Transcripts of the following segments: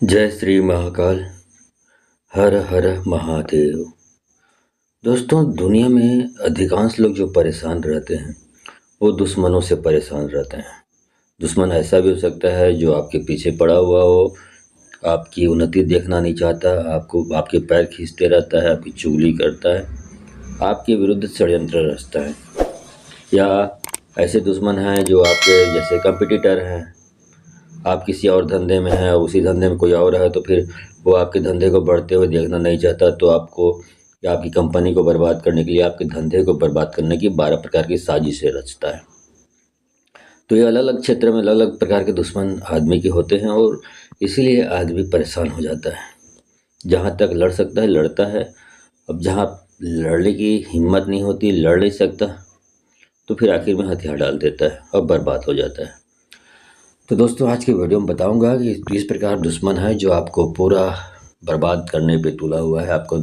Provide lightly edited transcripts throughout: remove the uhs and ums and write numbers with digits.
जय श्री महाकाल। हर हर महादेव। दोस्तों, दुनिया में अधिकांश लोग जो परेशान रहते हैं वो दुश्मनों से परेशान रहते हैं। दुश्मन ऐसा भी हो सकता है जो आपके पीछे पड़ा हुआ हो, आपकी उन्नति देखना नहीं चाहता, आपको आपके पैर खींचते रहता है, आपकी चुगली करता है, आपके विरुद्ध षड्यंत्र रचता है। या ऐसे दुश्मन हैं जो आपके जैसे कंपटीटर हैं। आप किसी और धंधे में हैं, उसी धंधे में कोई और है, तो फिर वो आपके धंधे को बढ़ते हुए देखना नहीं चाहता, तो आपको या आपकी कंपनी को बर्बाद करने के लिए, आपके धंधे को बर्बाद करने की 12 प्रकार की साजिशें रचता है। तो ये अलग अलग क्षेत्र में अलग अलग प्रकार के दुश्मन आदमी के होते हैं और इसीलिए आदमी परेशान हो जाता है। जहाँ तक लड़ सकता है लड़ता है, अब जहाँ लड़ने की हिम्मत नहीं होती, लड़ नहीं सकता, तो फिर आखिर में हथियार डाल देता है और बर्बाद हो जाता है। तो दोस्तों, आज की वीडियो में बताऊंगा कि इस प्रकार दुश्मन है जो आपको पूरा बर्बाद करने पे तुला हुआ है, आपको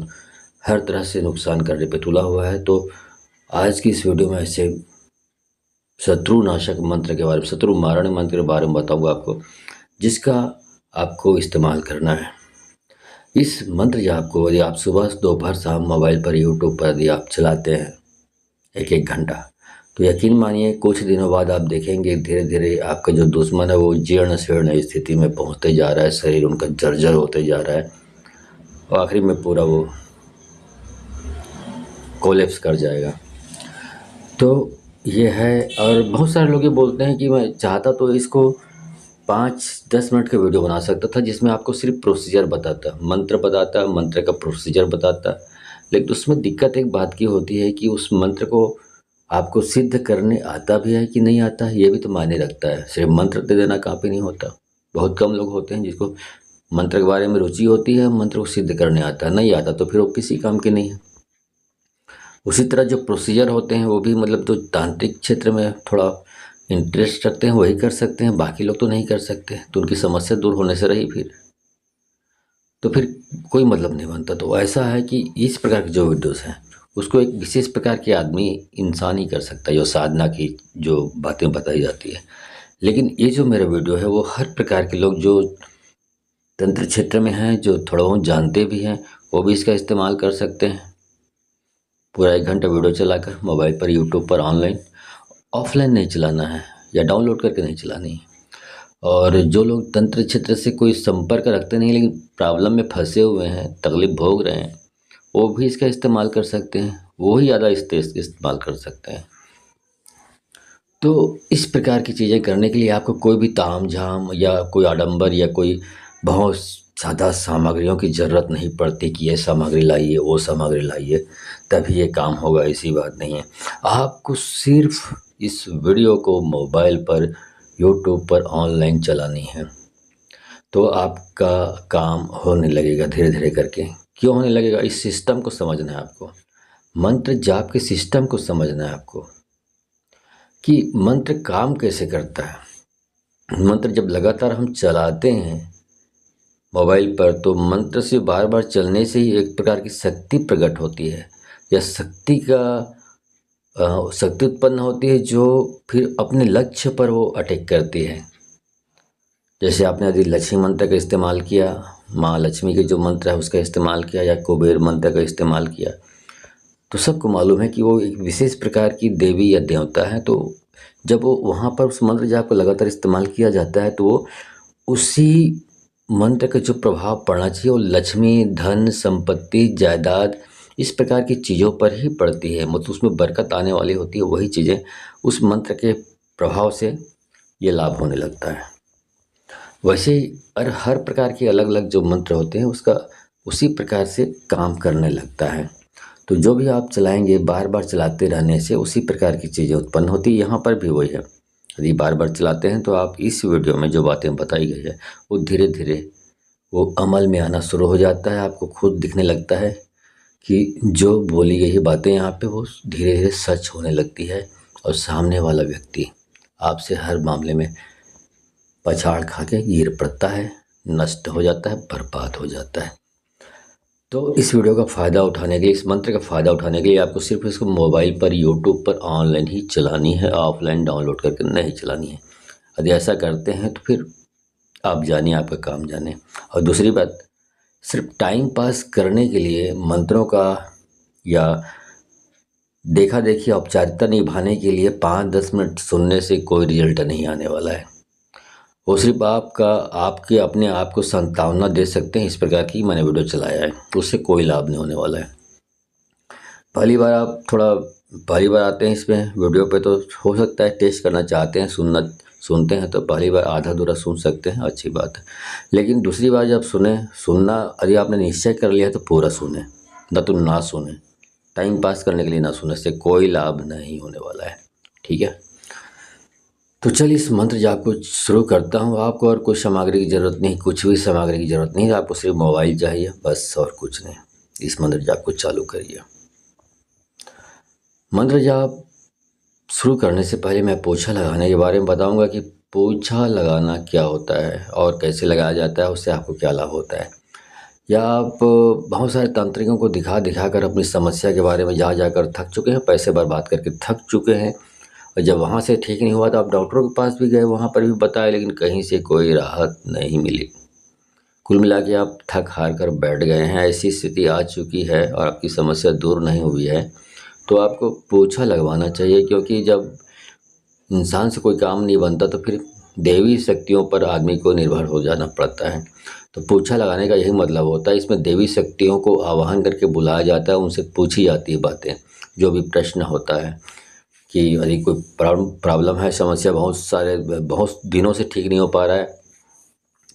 हर तरह से नुकसान करने पे तुला हुआ है। तो आज की इस वीडियो में ऐसे शत्रुनाशक मंत्र के बारे में, शत्रु मारण मंत्र के बारे में बताऊंगा आपको, जिसका आपको इस्तेमाल करना है। इस मंत्र जाप को यदि आप सुबह दोपहर शाम मोबाइल पर, यूट्यूब पर यदि आप चलाते हैं 1-1 घंटा, तो यकीन मानिए कुछ दिनों बाद आप देखेंगे धीरे धीरे आपका जो दुश्मन है वो जीर्ण शीर्ण स्थिति में पहुंचते जा रहा है, शरीर उनका जर्जर होते जा रहा है और आखिरी में पूरा वो कोलेप्स कर जाएगा। तो ये है। और बहुत सारे लोग ये बोलते हैं कि मैं चाहता तो इसको 5-10 मिनट का वीडियो बना सकता था जिसमें आपको सिर्फ प्रोसीजर बताता, मंत्र बताता, मंत्र का प्रोसीजर बताता। लेकिन उसमें दिक्कत एक बात की होती है कि उस मंत्र को आपको सिद्ध करने आता भी है कि नहीं आता है, ये भी तो मायने रखता है। सिर्फ मंत्र दे देना काफ़ी नहीं होता। बहुत कम लोग होते हैं जिसको मंत्र के बारे में रुचि होती है, मंत्र को सिद्ध करने आता है। नहीं आता तो फिर वो किसी काम के नहीं है। उसी तरह जो प्रोसीजर होते हैं वो भी मतलब जो तांत्रिक क्षेत्र में थोड़ा इंटरेस्ट रखते हैं वही कर सकते हैं, बाकी लोग तो नहीं कर सकते। तो उनकी समस्या दूर होने से रही फिर कोई मतलब नहीं बनता। तो ऐसा है कि इस प्रकार के जो वीडियोस हैं उसको एक विशेष प्रकार के आदमी, इंसान ही कर सकता है, जो साधना की जो बातें बताई जाती है। लेकिन ये जो मेरा वीडियो है वो हर प्रकार के लोग जो तंत्र क्षेत्र में हैं, जो थोड़ा बहुत जानते भी हैं, वो भी इसका इस्तेमाल कर सकते हैं। पूरा 1 घंटा वीडियो चलाकर मोबाइल पर, यूट्यूब पर, ऑनलाइन, ऑफलाइन नहीं चलाना है या डाउनलोड करके नहीं चलानी है। और जो लोग तंत्र क्षेत्र से कोई संपर्क रखते नहीं लेकिन प्रॉब्लम में फंसे हुए हैं, तकलीफ भोग रहे हैं, वो भी इसका इस्तेमाल कर सकते हैं। वो ही ज़्यादा इस्तेमाल कर सकते हैं। तो इस प्रकार की चीज़ें करने के लिए आपको कोई भी तामझाम या कोई आडंबर या कोई बहुत ज़्यादा सामग्रियों की ज़रूरत नहीं पड़ती कि ये सामग्री लाइए, वो सामग्री लाइए, तभी ये काम होगा, ऐसी बात नहीं है। आपको सिर्फ इस वीडियो को मोबाइल पर, यूट्यूब पर ऑनलाइन चलानी है, तो आपका काम होने लगेगा धीरे धीरे करके। क्यों होने लगेगा? इस सिस्टम को समझना है आपको। मंत्र जाप के सिस्टम को समझना है आपको कि मंत्र काम कैसे करता है। मंत्र जब लगातार हम चलाते हैं मोबाइल पर, तो मंत्र से बार बार चलने से ही एक प्रकार की शक्ति प्रकट होती है, या शक्ति उत्पन्न होती है जो फिर अपने लक्ष्य पर वो अटैक करती है। जैसे आपने यदि लक्ष्मी मंत्र का इस्तेमाल किया, माँ लक्ष्मी के जो मंत्र है उसका इस्तेमाल किया, या कुबेर मंत्र का इस्तेमाल किया, तो सबको मालूम है कि वो एक विशेष प्रकार की देवी या देवता है। तो जब वो वहाँ पर उस मंत्र जाप को लगातार इस्तेमाल किया जाता है तो वो उसी मंत्र का जो प्रभाव पड़ना चाहिए वो लक्ष्मी, धन, संपत्ति, जायदाद, इस प्रकार की चीज़ों पर ही पड़ती है। मतलब उसमें बरकत आने वाली होती है। वही चीज़ें उस मंत्र के प्रभाव से ये लाभ होने लगता है। वैसे ही हर प्रकार के अलग अलग जो मंत्र होते हैं उसका उसी प्रकार से काम करने लगता है। तो जो भी आप चलाएंगे, बार बार चलाते रहने से उसी प्रकार की चीज़ें उत्पन्न होती है। यहाँ पर भी वही है। यदि बार बार चलाते हैं तो आप इस वीडियो में जो बातें बताई गई है वो धीरे धीरे वो अमल में आना शुरू हो जाता है। आपको खुद दिखने लगता है कि जो बोली गई बातें यहाँ पे वो धीरे धीरे सच होने लगती है, और सामने वाला व्यक्ति आपसे हर मामले में पछाड़ खा के गिर पड़ता है, नष्ट हो जाता है, बर्बाद हो जाता है। तो इस वीडियो का फ़ायदा उठाने के लिए, इस मंत्र का फ़ायदा उठाने के लिए आपको सिर्फ इसको मोबाइल पर, यूट्यूब पर ऑनलाइन ही चलानी है, ऑफलाइन डाउनलोड करके नहीं चलानी है। यदि ऐसा करते हैं तो फिर आप जानिए, आपका काम जाने। और दूसरी बात, सिर्फ टाइम पास करने के लिए मंत्रों का या देखा देखी औपचारिकता निभाने के लिए 5-10 मिनट सुनने से कोई रिजल्ट नहीं आने वाला है। वो सिर्फ आपके अपने आप को सांत्वना दे सकते हैं, इस प्रकार की मैंने वीडियो चलाया है, उससे कोई लाभ नहीं होने वाला है। पहली बार आते हैं इसमें वीडियो पे, तो हो सकता है टेस्ट करना चाहते हैं, सुनते हैं तो पहली बार आधा अधूरा सुन सकते हैं, अच्छी बात है। लेकिन दूसरी बार जब सुनना यदि आपने निश्चय कर लिया है तो पूरा सुने, ना तो ना सुने। टाइम पास करने के लिए ना सुने, से कोई लाभ नहीं होने वाला है। ठीक है, तो चलिए इस मंत्र जाप को शुरू करता हूँ। आपको और कोई सामग्री की ज़रूरत नहीं, कुछ भी सामग्री की ज़रूरत नहीं, आपको सिर्फ मोबाइल चाहिए बस, और कुछ नहीं। इस मंत्र जाप को चालू करिए। मंत्र जाप शुरू करने से पहले मैं पोछा लगाने के बारे में बताऊंगा कि पोछा लगाना क्या होता है और कैसे लगाया जाता है, उससे आपको क्या लाभ होता है। या आप बहुत सारे तांत्रिकों को दिखा दिखा कर अपनी समस्या के बारे में जा जाकर थक चुके हैं, पैसे बर्बाद करके थक चुके हैं, और जब वहाँ से ठीक नहीं हुआ तो आप डॉक्टरों के पास भी गए, वहाँ पर भी बताया, लेकिन कहीं से कोई राहत नहीं मिली। कुल मिला के आप थक हार कर बैठ गए हैं, ऐसी स्थिति आ चुकी है और आपकी समस्या दूर नहीं हुई है, तो आपको पोछा लगवाना चाहिए। क्योंकि जब इंसान से कोई काम नहीं बनता तो फिर देवी शक्तियों पर आदमी को निर्भर हो जाना पड़ता है। तो पोछा लगाने का यही मतलब होता है। इसमें देवी शक्तियों को आवाहन करके बुलाया जाता है, उनसे पूछी जाती है बातें, जो भी प्रश्न होता है कि यदि कोई प्रॉब्लम है, समस्या बहुत दिनों से ठीक नहीं हो पा रहा है,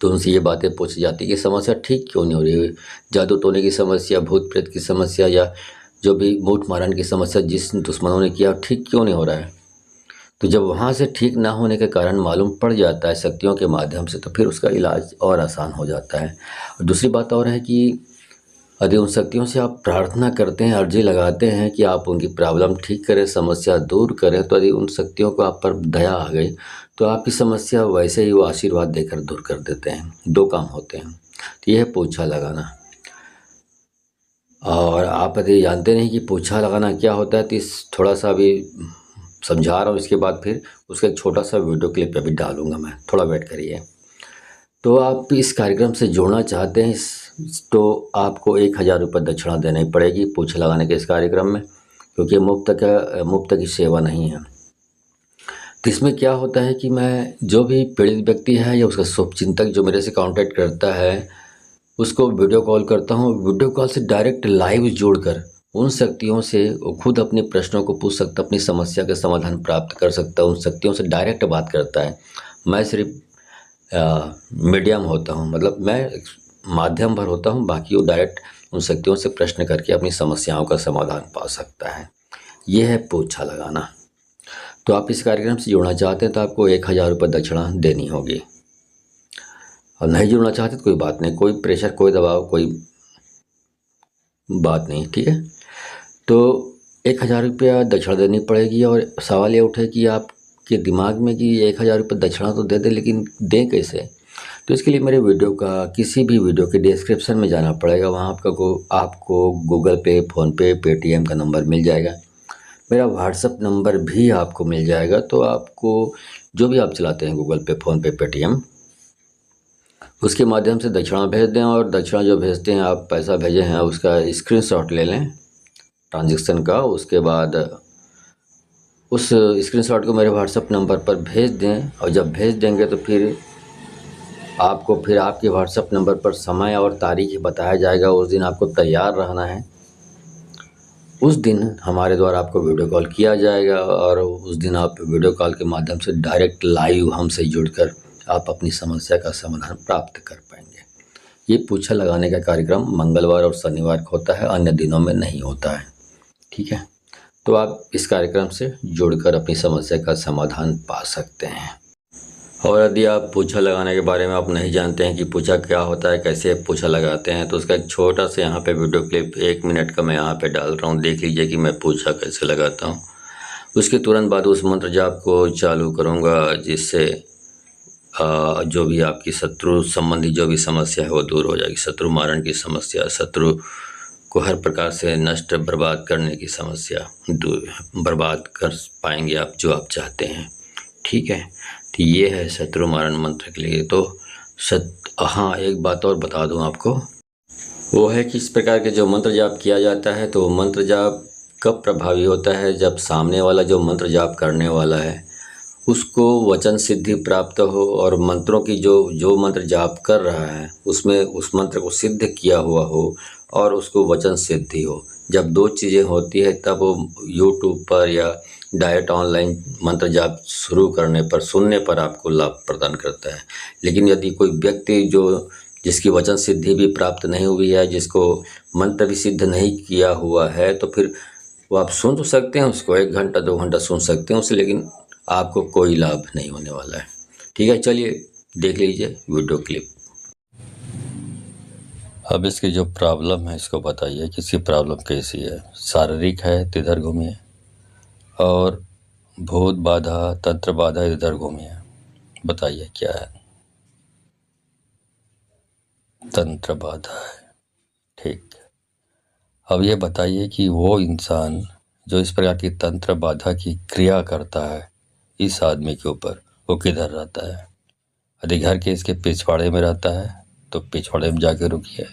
तो उनसे ये बातें पूछी जाती है कि समस्या ठीक क्यों नहीं हो रही है। जादू टोने की समस्या, भूत प्रेत की समस्या, या जो भी मूठ मारन की समस्या जिस दुश्मनों ने किया, ठीक क्यों नहीं हो रहा है। तो जब वहाँ से ठीक ना होने के कारण मालूम पड़ जाता है शक्तियों के माध्यम से, तो फिर उसका इलाज और आसान हो जाता है। और दूसरी बात और है कि यदि उन शक्तियों से आप प्रार्थना करते हैं, अर्जी लगाते हैं कि आप उनकी प्रॉब्लम ठीक करें, समस्या दूर करें, तो यदि उन शक्तियों को आप पर दया आ गई तो आपकी समस्या वैसे ही वो आशीर्वाद देकर दूर कर देते हैं। 2 काम होते हैं। तो यह है पोछा लगाना। और आप यदि जानते नहीं कि पोछा लगाना क्या होता है, तो इस थोड़ा सा भी समझा रहा हूँ, इसके बाद फिर उसका एक छोटा सा वीडियो क्लिप अभी डालूंगा मैं, थोड़ा वेट करिए। तो आप इस कार्यक्रम से जुड़ना चाहते हैं तो आपको 1000 रुपये दक्षिणा देनी पड़ेगी पोछा लगाने के इस कार्यक्रम में, क्योंकि मुफ्त की सेवा नहीं है। तो इसमें क्या होता है कि मैं जो भी पीड़ित व्यक्ति है या उसका शुभचिंतक जो मेरे से कांटेक्ट करता है, उसको वीडियो कॉल करता हूँ। वीडियो कॉल से डायरेक्ट लाइव जोड़कर उन शक्तियों से वो खुद अपने प्रश्नों को पूछ सकता, अपनी समस्या का समाधान प्राप्त कर सकता है। उन शक्तियों से डायरेक्ट बात करता है। मैं सिर्फ मीडियम होता हूँ, मतलब मैं एक माध्यम भर होता हूँ, बाकी वो डायरेक्ट उन शक्तियों से प्रश्न करके अपनी समस्याओं का समाधान पा सकता है। ये है पोछा लगाना। तो आप इस कार्यक्रम से जुड़ना चाहते हैं तो आपको 1000 रुपये दक्षिणा देनी होगी, और नहीं जुड़ना चाहते तो कोई बात नहीं, कोई प्रेशर, कोई दबाव, कोई बात नहीं। ठीक है, तो 1000 रुपया दक्षिणा देनी पड़ेगी। और सवाल ये उठे कि आपके दिमाग में कि 1000 रुपये दक्षिणा तो दे दे, लेकिन दें कैसे। तो इसके लिए मेरे वीडियो का किसी भी वीडियो के डिस्क्रिप्शन में जाना पड़ेगा। वहाँ आपको गूगल पे, फ़ोनपे, पेटीएम का नंबर मिल जाएगा। मेरा व्हाट्सअप नंबर भी आपको मिल जाएगा। तो आपको जो भी आप चलाते हैं, गूगल पे, फ़ोनपे, पेटीएम, उसके माध्यम से दक्षिणा भेज दें। और दक्षिणा जो भेजते हैं, आप पैसा भेजे हैं, उसका स्क्रीनशॉट ले लें ट्रांजैक्शन का। उसके बाद उस स्क्रीनशॉट को मेरे व्हाट्सअप नंबर पर भेज दें। और जब भेज देंगे तो फिर आपके व्हाट्सअप नंबर पर समय और तारीख बताया जाएगा। उस दिन आपको तैयार रहना है। उस दिन हमारे द्वारा आपको वीडियो कॉल किया जाएगा, और उस दिन आप वीडियो कॉल के माध्यम से डायरेक्ट लाइव हमसे जुड़कर आप अपनी समस्या का समाधान प्राप्त कर पाएंगे। ये पोछा लगाने का कार्यक्रम मंगलवार और शनिवार को होता है, अन्य दिनों में नहीं होता है। ठीक है, तो आप इस कार्यक्रम से जुड़कर अपनी समस्या का समाधान पा सकते हैं। और यदि आप पोछा लगाने के बारे में आप नहीं जानते हैं कि पोछा क्या होता है, कैसे पोछा लगाते हैं, तो उसका एक छोटा सा यहाँ पे वीडियो क्लिप 1 मिनट का मैं यहाँ पे डाल रहा हूँ। देख लीजिए कि मैं पोछा कैसे लगाता हूँ। उसके तुरंत बाद उस मंत्र जाप को चालू करूँगा, जिससे जो भी आपकी शत्रु संबंधी जो भी समस्या है वो दूर हो जाएगी। शत्रु मारण की समस्या, शत्रु को हर प्रकार से नष्ट बर्बाद करने की समस्या बर्बाद कर पाएंगे आप, जो आप चाहते हैं। ठीक है, तो ये है शत्रु मारण मंत्र के लिए। तो हाँ, एक बात और बता दूं आपको, वो है कि इस प्रकार के जो मंत्र जाप किया जाता है तो मंत्र जाप कब प्रभावी होता है, जब सामने वाला जो मंत्र जाप करने वाला है उसको वचन सिद्धि प्राप्त हो और मंत्रों की जो जो मंत्र जाप कर रहा है उसमें उस मंत्र को सिद्ध किया हुआ हो और उसको वचन सिद्धि हो। जब दो चीज़ें होती है तब वो यूट्यूब पर या डायरेक्ट ऑनलाइन मंत्र जाप शुरू करने पर सुनने पर आपको लाभ प्रदान करता है। लेकिन यदि कोई व्यक्ति जो जिसकी वचन सिद्धि भी प्राप्त नहीं हुई है, जिसको मंत्र भी सिद्ध नहीं किया हुआ है, तो फिर वो आप सुन तो सकते हैं उसको, 1 घंटा 2 घंटा सुन सकते हैं उसे, लेकिन आपको कोई लाभ नहीं होने वाला है। ठीक है, चलिए देख लीजिए वीडियो क्लिप। अब इसकी जो प्रॉब्लम है इसको बताइए, किसकी प्रॉब्लम कैसी है। शारीरिक है तो इधर घूमिए, और भूत बाधा तंत्र बाधा इधर घूमिए, बताइए क्या है। तंत्र बाधा है, ठीक। अब ये बताइए कि वो इंसान जो इस प्रकार की तंत्र बाधा की क्रिया करता है इस आदमी के ऊपर, वो किधर रहता है। यदि घर के इसके पिछवाड़े में रहता है तो पिछवाड़े में जाके रुकिए,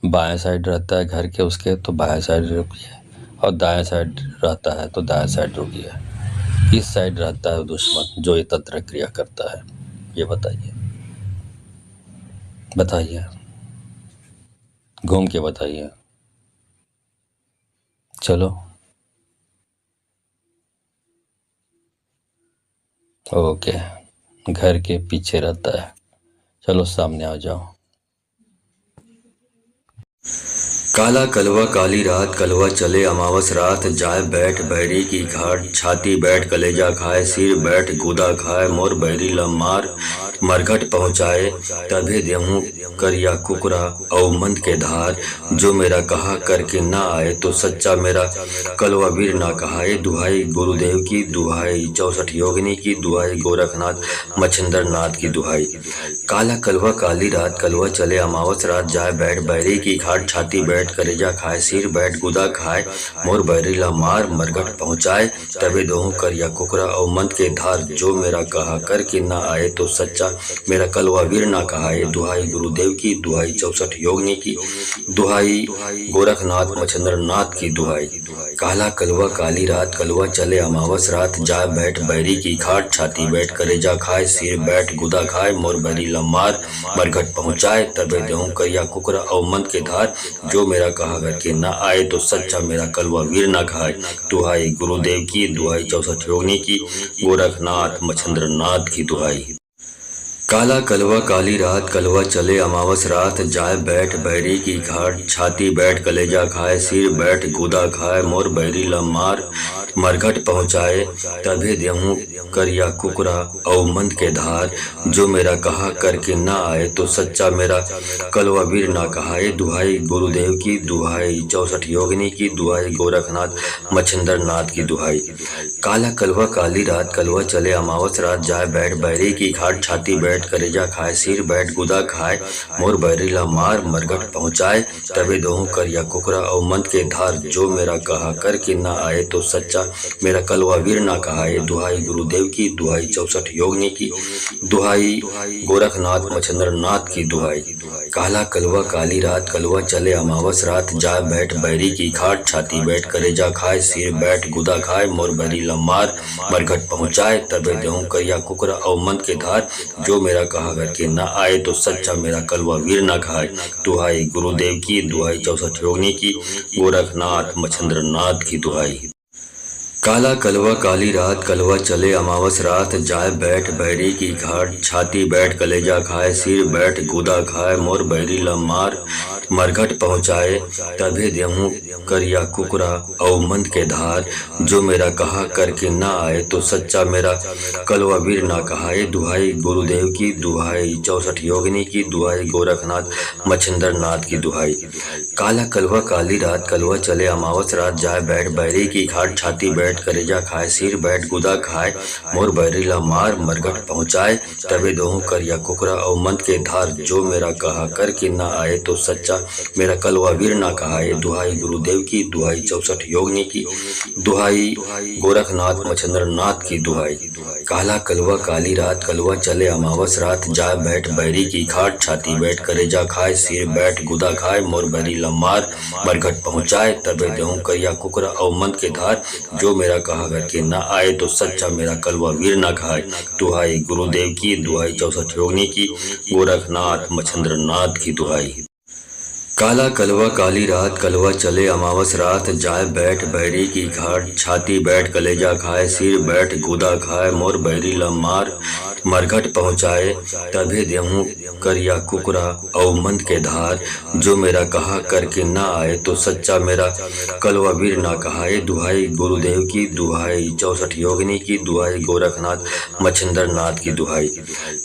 बाएं साइड रहता है घर के उसके तो बाएं साइड रुकिए, और दाएं साइड रहता है तो दाएं साइड रुकिए। इस साइड रहता है दुश्मन जो ये तंत्र क्रिया करता है, ये बताइए, बताइए, घूम के बताइए। चलो, ओके, घर के पीछे रहता है। चलो सामने आ जाओ। काला कलवा काली रात, कलवा चले अमावस रात, जाए बैठ बैरी की घाट, छाती बैठ कलेजा खाए, सिर बैठ गुदा खाए, मोर बैरी लमार मरघट पहुँचाए, तभे देहूँ करिया कुकरा अवमंद के धार, जो मेरा कहा करके ना आए तो सच्चा मेरा कलवा वीर ना कहाए। दुहाई गुरुदेव की दुहाई, 64 योगिनी की दुहाई, गोरखनाथ मच्छिंद्र नाथ की दुहाई। काला कलवा काली रात, कलवा चले अमावस रात, जाए बैठ बैरी की घाट, छाती बैठ कलेजा खाए, सिर बैठ गुदा खाए, मोर बैरीला मार मरघट पहुँचाए, तबे दोहूं करिया कुकरा अवमंद के धार, जो मेरा कहा करके ना आए तो सच्चा मेरा कलवा वीर ना कहाए। दुहाई गुरुदेव की दुहाई, 64 योगिनी की दुहाई, गोरखनाथ मच्छिंद्र नाथ की दुहाई। काला कलवा काली रात, कलवा चले अमावस रात, जाए बैठ बैरी की घाट, छाती बैठ कलेजा खाए, सिर बैठ गुदा खाए, मोर बैरी लमार मरघट पहुँचाए, तबे देहूं करिया कुकरा अवमंद के धार, जो मेरा कहा करके ना आए तो सच्चा मेरा कलवा वीर ना कहाए। दुहाई गुरुदेव की दुहाई, 64 योगिनी की, गोरखनाथ मच्छिंद्र नाथ की दुहाई। काला कलवा काली रात, कलवा चले अमावस रात, जाए बैठ बैरी की घाट, छाती बैठ कलेजा खाए, सिर बैठ गुदा खाए, मोर बैरी लमार मरघट पहुँचाए, तभे देहूं करिया कुकरा अवमंद के धार, जो मेरा कहा करके ना आए तो सच्चा मेरा कलवा वीर ना कहाए। दुहाई गुरुदेव की दुहाई, 64 योगिनी की दुहाई, गोरखनाथ मच्छिंद्र नाथ की दुहाई। काला कलवा काली रात, कलवा चले अमावस रात, जाए बैठ बैरी की घाट, छाती बैठ कलेजा खाए, सिर बैठ गुदा खाए, मोर बैरीला मार मरघट पहुँचाए, तबे दोहूं करिया कुकरा अवमंद के धार, जो मेरा कहा करके ना आए तो सच्चा मेरा कलवा वीर ना कहाए। दुहाई गुरुदेव की दुहाई, 64 योगिनी की दुहाई, गोरखनाथ मच्छिंद्र नाथ की दुहाई। काला कलवा काली रात, कलवा चले अमावस रात, जाए बैठ बैरी की घाट, छाती बैठ कलेजा खाए, सिर बैठ गुदा खाए, मोर बैरी लमार मरघट पहुँचाए, तबे देहूं करिया कुकरा अवमंद के धार, जो मेरा कहा करके ना आए तो सच्चा मेरा कलवा वीर ना कहाए। दुहाई गुरुदेव की दुहाई, 64 योगिनी की, गोरखनाथ मच्छिंद्र नाथ की दुहाई। काला कलवा काली रात, कलवा चले अमावस रात, जाए बैठ बैरी की घाट, छाती बैठ कलेजा खाए, सिर बैठ गुदा खाए, मोर बैरी लमार मरघट पहुँचाए, तभे देहूं करिया कुकरा अवमंद के धार, जो मेरा कहा करके ना आए तो सच्चा मेरा कलवा वीर ना कहाए। दुहाई गुरुदेव की दुहाई, 64 योगिनी की दुहाई, गोरखनाथ मच्छिंद्र नाथ की दुहाई। काला कलवा काली रात, कलवा चले अमावस रात, जाए बैठ बैरी की घाट, छाती बैठ कलेजा खाए, सिर बैठ गुदा खाए, मोर बैरीला मार मरघट पहुँचाए, तबे दोहूं करिया कुकरा अवमंद के धार, जो मेरा कहा करके ना आए तो सच्चा सच्चा मेरा कलवा वीर ना कहाए। दुहाई गुरुदेव की, दुहाई 64 योगिनी की, दुहाई गोरखनाथ मच्छिंद्र नाथ की दुहाई। काला कलवा काली रात, कलवा चले अमावस रात, जा बैठ बैरी की खाट, छाती बैठ करेजा खाए, सिर बैठ गुदा खाए, मोर बैरी लम्मार मरघट पहुँचाए, तबे देहूँ करिया कुकरा अवमंत के धार, जो मेरा कहा करके न आए तो सच्चा मेरा कलवा वीर न खाए। दुहाई गुरुदेव की, दुहाई 64 योगिनी की, गोरखनाथ मच्छिंद्र नाथ की दुहाई। काला कलवा काली रात, कलवा चले अमावस रात, जाए बैठ बैरी की घाट, छाती बैठ कलेजा खाए, सिर बैठ गुदा खाए, मोर बैरी लम्मार मरघट पहुँचाए, तभे देहूँ करिया कुकरा अवमंत के धार, जो मेरा कहा करके न आए तो सच्चा मेरा कलवा वीर ना कहाए। दुहाई गुरुदेव की, दुहाई 64 योगिनी की, दुहाई गोरखनाथ मच्छिंद्र नाथ की दुहाई।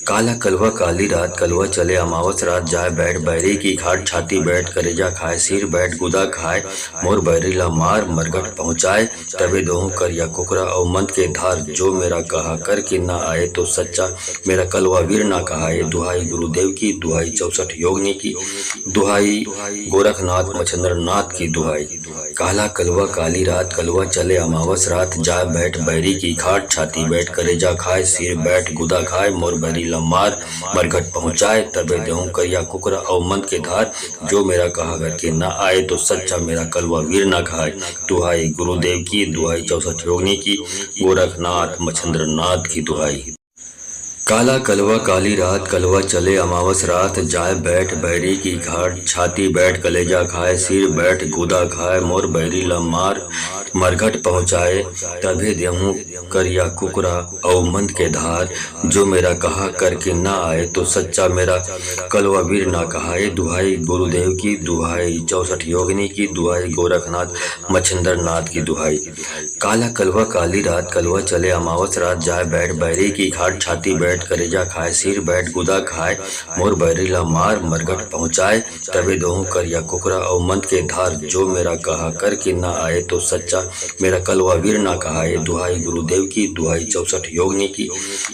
काला कलवा काली रात, कलवा चले अमावस रात, जाए बैठ बैरी की घाट, छाती बैठ करेजा खाए, सिर बैठ गुदा खाए, मोर बैरी लम्मार मरघट पहुँचाए, तबे देहूँ करिया कुकरा अवमंत के धार, जो मेरा कहा करके न आए तो सच्चा मेरा कलवा वीर ना कहाए। दुहाई गुरुदेव की, दुहाई 64 योगिनी की, दुहाई गोरखनाथ मच्छिंद्र नाथ की दुहाई। काला कलवा काली रात, कलवा चले अमावस रात, जाए बैठ बैरी की खाट, छाती बैठ करेजा खाए, सिर बैठ गुदा खाए, मोर बैरी लम्मार मरघट पहुँचाए, तबे देहूँ करिया कुकरा अवमंत के धार, जो मेरा कहा करके न आए तो सच्चा मेरा कलवा वीर ना खाए। दुहाई गुरुदेव की, दुहाई 64 योगिनी की, गोरखनाथ मच्छिंद्र नाथ की दुहाई। काला कलवा काली रात, कलवा चले अमावस रात, जाए बैठ बैरी की घाट, छाती बैठ कलेजा खाए, सिर बैठ गुदा खाए, मोर बैरी लम्मार मरघट पहुँचाए, तभे देहूँ करिया कुकरा अवमंत के धार, जो मेरा कहा करके न आए तो सच्चा मेरा कलवा वीर ना कहाए। दुहाई गुरुदेव की, दुहाई 64 योगिनी की, दुहाई गोरखनाथ मच्छिंद्र नाथ की दुहाई। काला कलवा काली रात, कलवा चले अमावस रात, जाए बैठ बैरी की घाट, छाती बैठ करेजा खाए, सिर बैठ गुदा खाए, मोर बैरी लम्मार मरघट पहुँचाए, तबे देहूँ करिया कुकरा अवमंत के धार, जो मेरा कहा करके न आए तो सच्चा मेरा कलवा वीर ना कहाए। दुहाई गुरुदेव की, दुहाई 64 योगिनी की,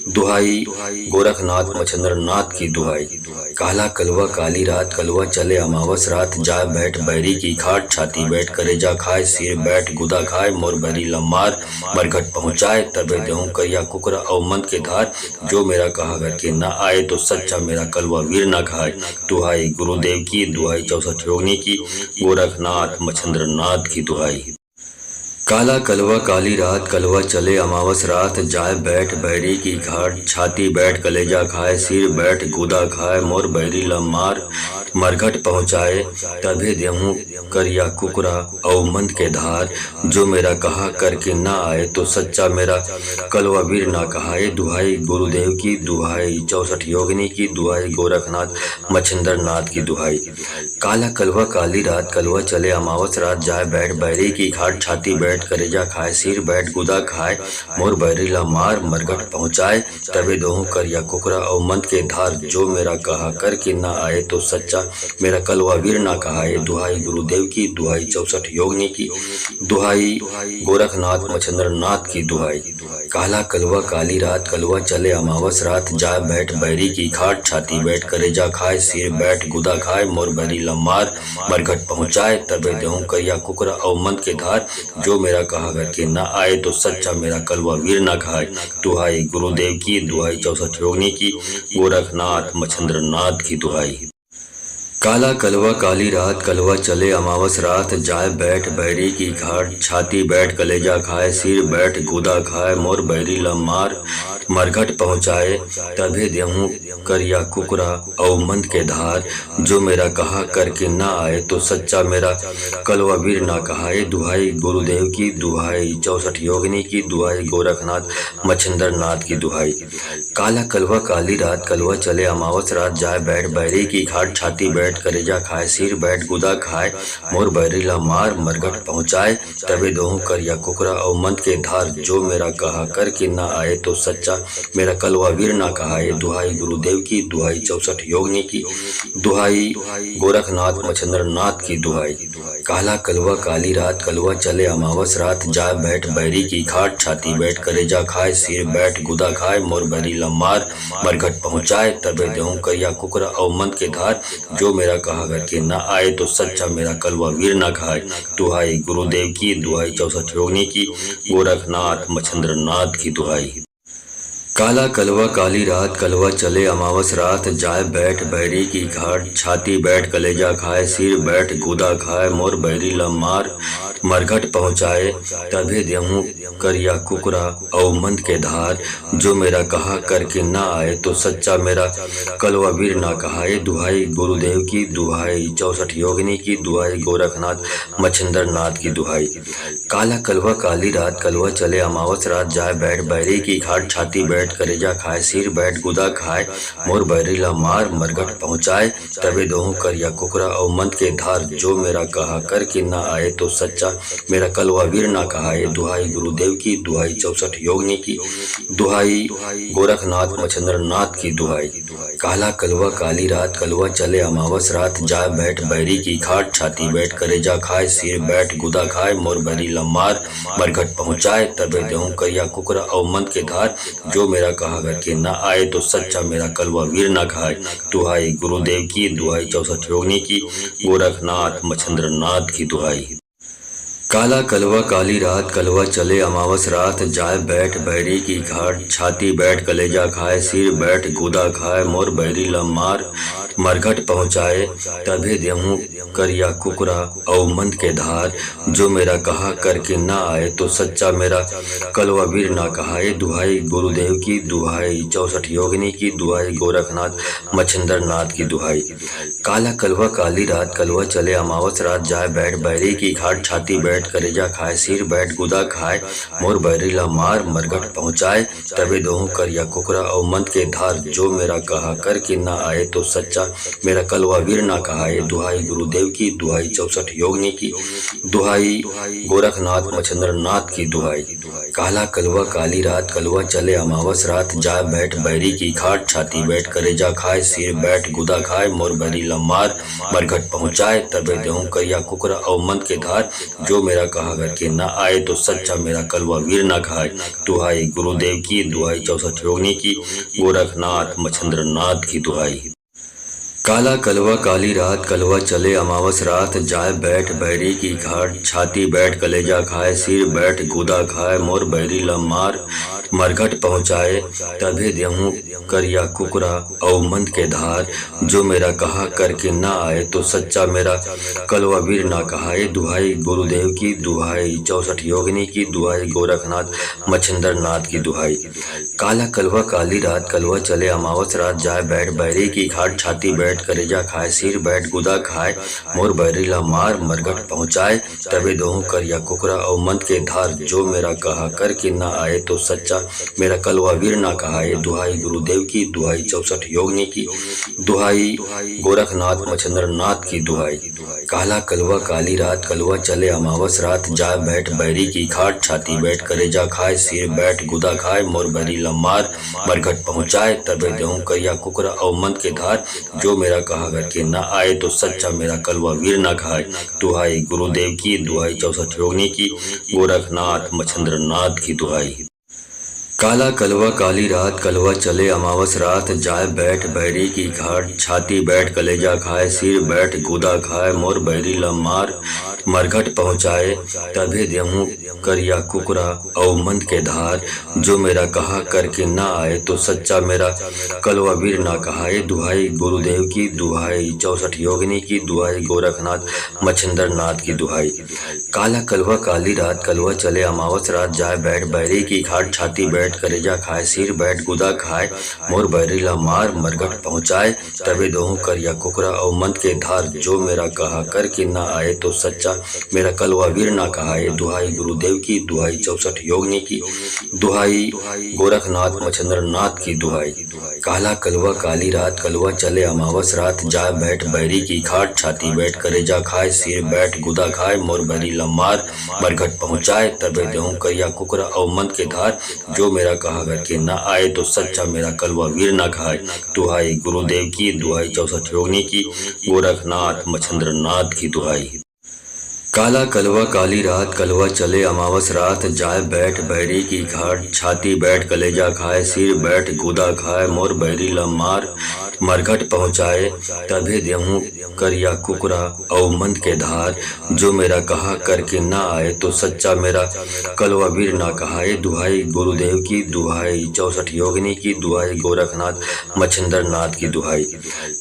दुहाई गोरखनाथ मच्छिंद्र नाथ की दुहाई। काला कलवा काली रात, कलवा चले अमावस रात, जाए बैठ बैरी की खाट, छाती बैठ करेजा खाए, सिर बैठ गुदा खाए, मोर बैरी लम्मार मरघट पहुँचाए, तबे देहूँ करिया कुकरा अवमंत के धार, जो मेरा कहा करके न आए तो सच्चा मेरा कलवा वीर ना खाए। दुहाई गुरुदेव की, दुहाई 64 योगिनी की, गोरखनाथ मच्छिंद्र नाथ की दुहाई। काला कलवा काली रात, कलवा चले अमावस रात, जाए बैठ बैरी की घाट, छाती बैठ कलेजा खाए, सिर बैठ गुदा खाए, मोर बैरी लम्मार मरघट पहुँचाए, तभे देहूँ करिया कुकरा अवमंत के धार, जो मेरा कहा करके न आए तो सच्चा मेरा कलवा वीर ना कहाए। दुहाई गुरुदेव की, दुहाई 64 योगिनी की, दुहाई गोरखनाथ मच्छिंद्र नाथ की दुहाई। काला कलवा काली रात, कलवा चले अमावस रात, जाए बैठ बैरी की घाट, छाती बैठ करेजा खाए, सिर बैठ गुदा खाए, मोर बैरी लम्मार मरघट पहुँचाए, तबे देहूँ करिया कुकरा अवमंत के धार, जो मेरा कहा करके न आए तो सच्चा मेरा कलवा वीर ना कहाए। दुहाई गुरुदेव की, दुहाई 64 योगिनी की, दुहाई गोरखनाथ मच्छिंद्र नाथ की दुहाई। काला कलवा काली रात, कलवा चले अमावस रात, जाए बैठ बैरी की खाट, छाती बैठ करेजा खाए, सिर बैठ गुदा खाए, मोर बैरी लम्मार मरघट पहुँचाए, तबे देहूँ करिया कुकरा अवमंत के धार, जो मेरा कहा करके न आए तो सच्चा मेरा कलवा वीर ना खाए। दुहाई गुरुदेव की, दुहाई 64 योगिनी की, गोरखनाथ मच्छिंद्र नाथ की दुहाई। काला कलवा काली रात, कलवा चले अमावस रात, जाए बैठ बैरी की घाट, छाती बैठ कलेजा खाए, सिर बैठ गुदा खाए, मोर बैरी लम्मार मरघट पहुँचाए, तभे देहूँ करिया कुकरा अवमंत के धार, जो मेरा कहा करके न आए तो सच्चा मेरा कलवा वीर ना कहाए। दुहाई गुरुदेव की, दुहाई 64 योगिनी की, दुहाई गोरखनाथ मच्छिंद्र नाथ की दुहाई। काला कलवा काली रात, कलवा चले अमावस रात, जाए बैठ बैरी की घाट, छाती बैठ करेजा खाए, सिर बैठ गुदा खाए, मोर बैरी लम्मार मरघट पहुँचाए, तबे देहूँ करिया कुकरा अवमंत के धार, जो मेरा कहा करके न आए तो सच्चा सच्चा मेरा कलवा वीर ना कहाए। दुहाई गुरुदेव की, दुहाई 64 योगिनी की, दुहाई गोरखनाथ मच्छिंद्र नाथ की दुहाई। काला कलवा काली रात, कलवा चले अमावस रात, जाए बैठ बैरी की खाट, छाती बैठ करेजा खाए, सिर बैठ गुदा खाए, मोर बैरी लमार मरघट पहुँचाए, तबे देहूँ करिया कुकरा और मंद के धार, जो मेरा कहा करके न आए तो सच्चा मेरा कलवा वीर न खाए। दुहाई गुरुदेव की, दुहाई 64 योगिनी की, गोरखनाथ मच्छिंद्र नाथ की दुहाई। काला कलवा काली रात, कलवा चले अमावस रात, जाए बैठ बैरी की घाट, छाती बैठ कलेजा खाए, सिर बैठ गुदा खाए, मोर बैरी लमार मरघट पहुँचाए, तभे देहूँ करिया कुकरा और मंद के धार, जो मेरा कहा करके ना आए तो सच्चा मेरा कलवा वीर ना कहाए। दुहाई गुरुदेव की, दुहाई 64 योगिनी की, दुहाई गोरखनाथ मच्छिंद्र नाथ की दुहाई। काला कलवा काली रात, कलवा चले अमावस रात, जाए बैठ बैरी की घाट, छाती बैठ करेजा खाए, सिर बैठ गुदा खाए, मोर बैरी लमार मरघट पहुँचाए, तबे देहूँ करिया कुकरा और मंद के धार, जो मेरा कहा करके ना आए तो सच्चा मेरा कलवा वीर ना कहाए। दुहाई गुरुदेव की, दुहाई 64 योगिनी की, दुहाई गोरखनाथ मच्छिंद्र नाथ की दुहाई। काला कलवा काली रात, कलवा चले अमावस रात, जाए बैठ बैरी की खाट, छाती बैठ करेजा खाए, सिर बैठ गुदा खाए, मोर बैरी लमार मरघट पहुँचाए, तबे देहूँ करिया कुकरा और मंद के धार, जो मेरा कहा करके ना आए तो सच्चा मेरा कलवा वीर ना खाए। दुहाई गुरुदेव की, दुहाई 64 योगिनी की, गोरखनाथ मच्छिंद्र नाथ की दुहाई। काला कलवा काली रात, कलवा चले अमावस रात, जाए बैठ बैरी की घाट, छाती बैठ कलेजा खाए, सिर बैठ गुदा खाए, मोर बैरी लमार मरघट पहुँचाए, तभे देहूँ करिया कुकरा और मंद के धार, जो मेरा कहा करके ना आए तो सच्चा मेरा कलवा वीर ना कहाए। दुहाई गुरुदेव की, दुहाई 64 योगिनी की, दुहाई गोरखनाथ मच्छिंद्र नाथ की दुहाई। काला कलवा काली रात, कलवा चले अमावस रात, जाए बैठ बैरी की घाट, छाती बैठ करेजा खाए, सिर बैठ गुदा खाए, मोर बैरी लमार मरघट पहुँचाए, तबे देहूँ करिया कुकरा और मंद के धार, जो मेरा कहा करके ना आए तो सच्चा मेरा कलवा वीर ना कहाए। दुहाई गुरुदेव की, दुहाई 64 योगिनी की, दुहाई गोरखनाथ मच्छिंद्र नाथ की दुहाई। काला कलवा काली रात, कलवा चले अमावस रात, जाए बैठ बैरी की खाट, छाती बैठ करेजा खाए, सिर बैठ गुदा खाए, मोर बैरी लमार मरघट पहुँचाए, तबे देहूँ करिया कुकरा और मंद के धार, जो मेरा कहा करके ना आए तो सच्चा मेरा कलवा वीर ना खाए। दुहाई गुरुदेव की, दुहाई 64 योगिनी की, गोरखनाथ मच्छिंद्र नाथ की दुहाई। काला कलवा काली रात, कलवा चले अमावस रात, जाए बैठ बैरी की घाट, छाती बैठ कलेजा खाए, सिर बैठ गुदा खाए, मोर बैरी लमार मरघट पहुँचाए, तभे देहूँ करिया कुकरा और मंद के धार, जो मेरा कहा करके ना आए तो सच्चा मेरा कलवा वीर ना कहाए। दुहाई गुरुदेव की, दुहाई 64 योगिनी की, दुहाई गोरखनाथ मच्छिंद्र नाथ की दुहाई। काला कलवा काली रात, कलवा चले अमावस रात, जाए बैठ बैरी की घाट, छाती बैठ करेजा खाए, सिर बैठ गुदा खाए, मोर बैरी लमार मरघट पहुँचाए, तबे देहूँ करिया कुकरा और मंद के धार, जो मेरा कहा करके ना आए तो सच्चा मेरा कलवा वीर ना कहाए। दुहाई गुरुदेव की, दुहाई 64 योगिनी की, दुहाई गोरखनाथ मच्छिंद्र नाथ की दुहाई। काला कलवा काली रात, कलवा चले अमावस रात, जाए बैठ बैरी की खाट, छाती बैठ करेजा खाए, सिर बैठ गुदा खाए, मोर बैरी लमार मरघट पहुँचाए, तबे देहूँ करिया कुकरा और मंद के धार, जो मेरा कहा करके ना आए तो सच्चा मेरा कलवा वीर ना खाए। दुहाई गुरुदेव की, दुहाई 64 योगिनी की, गोरखनाथ मच्छिंद्र नाथ की दुहाई। काला कलवा काली रात, कलवा चले अमावस रात, जाए बैठ बैरी की घाट, छाती बैठ कलेजा खाए, सिर बैठ गुदा खाए, मोर बैरी लमार मरघट पहुँचाए, तभे देहूँ करिया कुकरा और मंद के धार, जो मेरा कहा करके ना आए तो सच्चा मेरा कलवा वीर ना कहाए। दुहाई गुरुदेव की, दुहाई 64 योगिनी की, दुहाई गोरखनाथ मच्छिंद्र नाथ की दुहाई। काला कलवा काली रात, कलवा चले अमावस रात, जाए बैठ बैरी की घाट, छाती बैठ करेजा खाए, सिर बैठ गुदा खाए, मोर बैरी लमार मरघट पहुँचाए, तबे देहूँ करिया कुकरा और मंद के धार, जो मेरा कहा करके ना आए तो सच्चा मेरा कलवा वीर ना कहाए। दुहाई गुरुदेव की, दुहाई 64 योगिनी की, दुहाई गोरखनाथ मच्छिंद्र नाथ की दुहाई। काला कलवा काली रात, कलवा चले अमावस रात, जाए बैठ बैरी की खाट, छाती बैठ करेजा खाए, सिर बैठ गुदा खाए, मोर बैरी लमार मरघट पहुँचाए, तबे देहूँ करिया कुकरा और मंद के धार, जो मेरा कहा घर के ना आए तो सच्चा मेरा कलवा वीर ना खाए। दुहाई गुरुदेव की, दुहाई 64 योगिनी की, गोरखनाथ मच्छिंद्र नाथ की दुहाई। काला कलवा काली रात, कलवा चले अमावस रात, जाए बैठ बैरी की घाट, छाती बैठ कलेजा खाए, सिर बैठ गुदा खाए, मोर बैरी लमार मरघट पहुँचाए, तभे देहूँ करिया कुकरा और मंद के धार, जो मेरा कहा करके ना आए तो सच्चा मेरा कलवा वीर ना कहाए। दुहाई गुरुदेव की, दुहाई 64 योगिनी की, दुहाई गोरखनाथ मच्छिंद्र नाथ की दुहाई।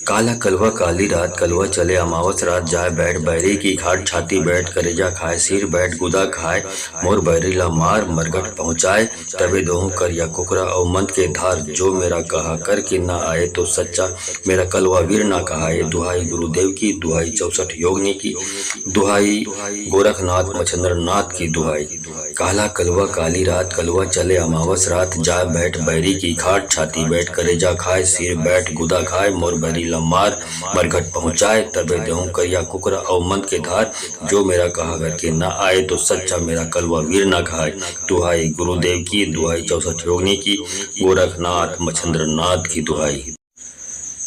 काला कलवा काली रात, कलवा चले अमावस रात, जाए बैठ बैरी की घाट, छाती बैठ करेजा खाए, सिर बैठ गुदा खाए, मोर बैरी लमार मरघट पहुँचाए, तबे दोहूँ करिया कुकरा और मंद के धार, जो मेरा कहा करके ना आए तो सच्चा मेरा कलवा वीर ना कहाए। दुहाई गुरुदेव की, दुहाई 64 योगिनी की, दुहाई गोरखनाथ मच्छिंद्र नाथ की दुहाई। काला कलवा काली रात, कलवा चले अमावस रात, जाए बैठ बैरी की खाट, छाती बैठ करेजा खाए, सिर बैठ गुदा खाए, मोर बैरी लमार मरघट पहुँचाए, तबे देहूँ करिया कुकरा और मंद के धार, जो मेरा कहा घर के ना आए तो सच्चा मेरा कलवा वीर ना खाए। दुहाई गुरुदेव की, दुहाई 64 योगिनी की, गोरखनाथ मच्छिंद्र नाथ की दुहाई।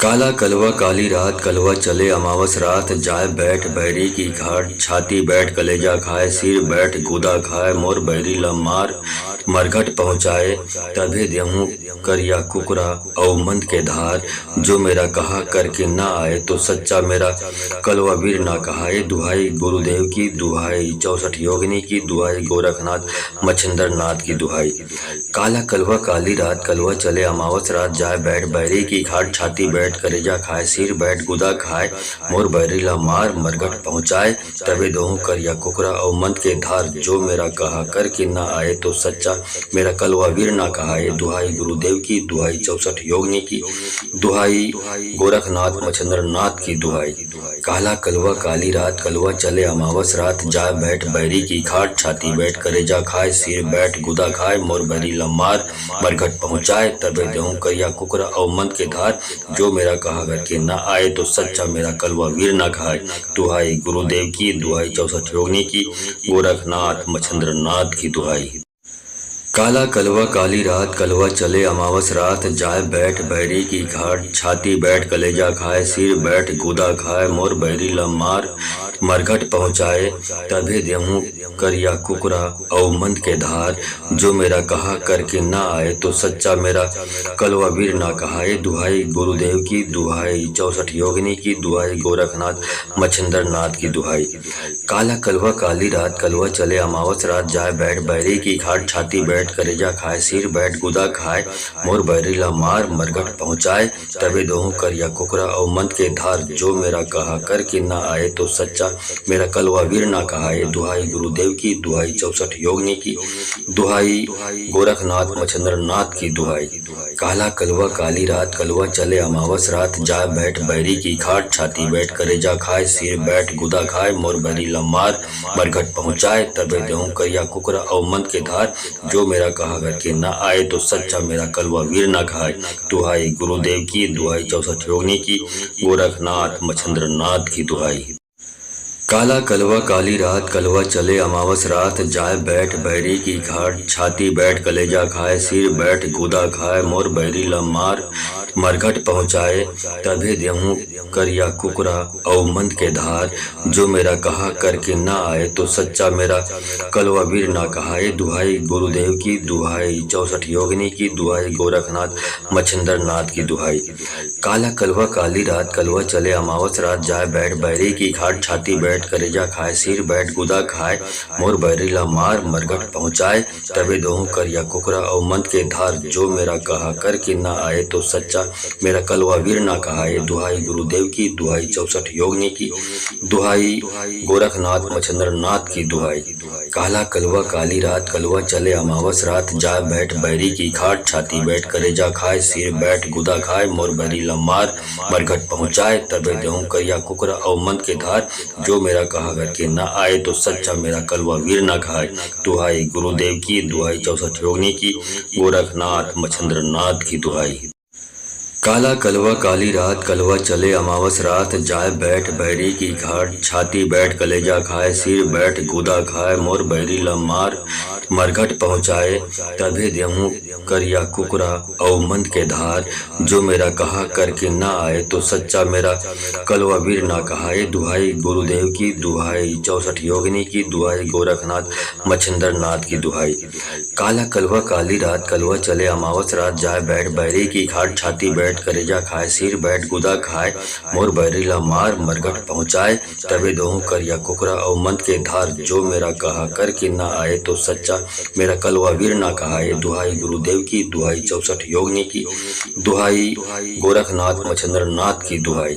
काला कलवा काली रात, कलवा चले अमावस रात, जाए बैठ बैरी की घाट, छाती बैठ कलेजा खाए, सिर बैठ गुदा खाए, मोर बैरी लमार मरघट पहुँचाए, तभे देहूँ करिया कुकरा और मंद के धार, जो मेरा कहा करके ना आए तो सच्चा मेरा कलवा वीर ना कहाए। दुहाई गुरुदेव की, दुहाई 64 योगिनी की, दुहाई गोरखनाथ मच्छिंद्र नाथ की दुहाई। काला कलवा काली रात, कलवा चले अमावस रात, जाए बैठ बैरी की घाट, छाती बैठ करेजा खाए, सिर बैठ गुदा खाए, मोर बैरी लमार मरघट पहुँचाए, तबे दोहूँ करिया कुकरा और मंद के धार, जो मेरा कहा करके ना आए तो सच्चा मेरा कलवा वीर ना कहाए। दुहाई गुरुदेव की, दुहाई 64 योगिनी की, दुहाई गोरखनाथ मच्छिंद्र नाथ की दुहाई। काला कलवा काली रात, कलवा चले अमावस रात, जाए बैठ बैरी की खाट, छाती बैठ करेजा खाए, सिर बैठ गुदा खाए, मोर बैरी लमार मरघट पहुँचाए, तबे देहूँ करिया कुकरा और मंद के धार, जो मेरा कहा घर के ना आए तो सच्चा मेरा कलवा वीर ना खाए। दुहाई गुरुदेव की, दुहाई 64 योगिनी की, गोरखनाथ मच्छिंद्र नाथ की दुहाई। काला कलवा काली रात, कलवा चले अमावस रात, जाए बैठ बैरी की घाट, छाती बैठ कलेजा खाए, सिर बैठ गुदा खाए, मोर बैरी लमार मरघट पहुँचाए, तभे देहूँ करिया कुकरा और मंद के धार, जो मेरा कहा करके ना आए तो सच्चा मेरा कलवा वीर ना कहाए। दुहाई गुरुदेव की, दुहाई 64 योगिनी की, दुहाई गोरखनाथ मच्छिंद्र नाथ की दुहाई। काला कलवा काली रात, कलवा चले अमावस रात, जाए बैठ बैरी की घाट, छाती बैठ करेजा खाए, सिर बैठ गुदा खाए, मोर बैरी लमार मरघट पहुँचाए, तबे दोहूँ करिया कुकरा और मंद के धार, जो मेरा कहा करके ना आए तो सच्चा मेरा कलवा वीर ना कहाए। दुहाई गुरुदेव की, दुहाई 64 योगिनी की, दुहाई गोरखनाथ मच्छिंद्र नाथ की दुहाई। काला कलवा काली रात, कलवा चले अमावस रात, जाए बैठ बैरी की खाट, छाती बैठ करेजा खाए, सिर बैठ गुदा खाए, मोर बैरी लमार मरघट पहुँचाए, तबे देहूँ करिया कुकरा और मंद के धार, जो मेरा कहा घर के ना आए तो सच्चा मेरा कलवा वीर ना खाए। दुहाई गुरुदेव की, दुहाई 64 योगिनी की, गोरखनाथ मच्छिंद्र नाथ की दुहाई। काला कलवा काली रात, कलवा चले अमावस रात, जाए बैठ बैरी की घाट, छाती बैठ कलेजा खाए, सिर बैठ गुदा खाए, मोर बैरी लमार मरघट पहुँचाए, तभे देहूँ करिया कुकरा और मंद के धार, जो मेरा कहा करके ना आए तो सच्चा मेरा कलवा वीर ना कहाए। दुहाई गुरुदेव की, दुहाई 64 योगिनी की, दुहाई गोरखनाथ मच्छिंद्र नाथ की दुहाई। काला कलवा काली रात, कलवा चले अमावस रात, जाए बैठ बैरी की घाट, छाती बैठ करेजा खाए, सिर बैठ गुदा खाए, मोर बैरी लमार मरघट पहुँचाए, तबे दोहूँ करिया कुकरा और मंद के धार, जो मेरा कहा करके ना आए तो सच्चा सच्चा मेरा कलवा वीर ना कहाए। दुहाई गुरुदेव की, दुहाई 64 योगिनी की, दुहाई गोरखनाथ मच्छिंद्र नाथ की दुहाई। काला कलवा काली रात, कलवा चले अमावस रात, जा बैठ बैरी की खाट, छाती बैठ करेजा खाए, सिर बैठ गुदा खाए, मोर बैरी लमार मरघट पहुँचाए, तबे देहूँ करिया कुकरा और मंद के धार, जो मेरा कहा करके न आए तो सच्चा मेरा कलवा वीर न खाए। दुहाई गुरुदेव की, दुहाई 64 योगिनी की, गोरखनाथ मच्छिंद्र नाथ की दुहाई। काला कलवा काली रात, कलवा चले अमावस रात, जाए बैठ बैरी की घाट, छाती बैठ कलेजा खाए, सिर बैठ गुदा खाए, मोर बैरी लमार मरघट पहुँचाए, तभे देहूँ करिया कुकरा और मंद के धार, जो मेरा कहा करके न आए तो सच्चा मेरा कलवा वीर ना कहाए। दुहाई गुरुदेव की, दुहाई 64 योगिनी की, दुहाई गोरखनाथ मच्छिंद्र नाथ की दुहाई। काला कलवा काली रात, कलवा चले अमावस रात, जाए बैठ बैरी की घाट, छाती बैठ करेजा खाए, सिर बैठ गुदा खाए, मोर बैरी ला मार मरघट पहुँचाए, तबे दोहूँ करिया कुकरा और मंद के धार, जो मेरा कहा करके न आए तो सच्चा मेरा कलवा वीर ना कहाए। दुहाई गुरुदेव की, दुहाई 64 योगिनी की, दुहाई गोरखनाथ मच्छिंद्र नाथ की दुहाई।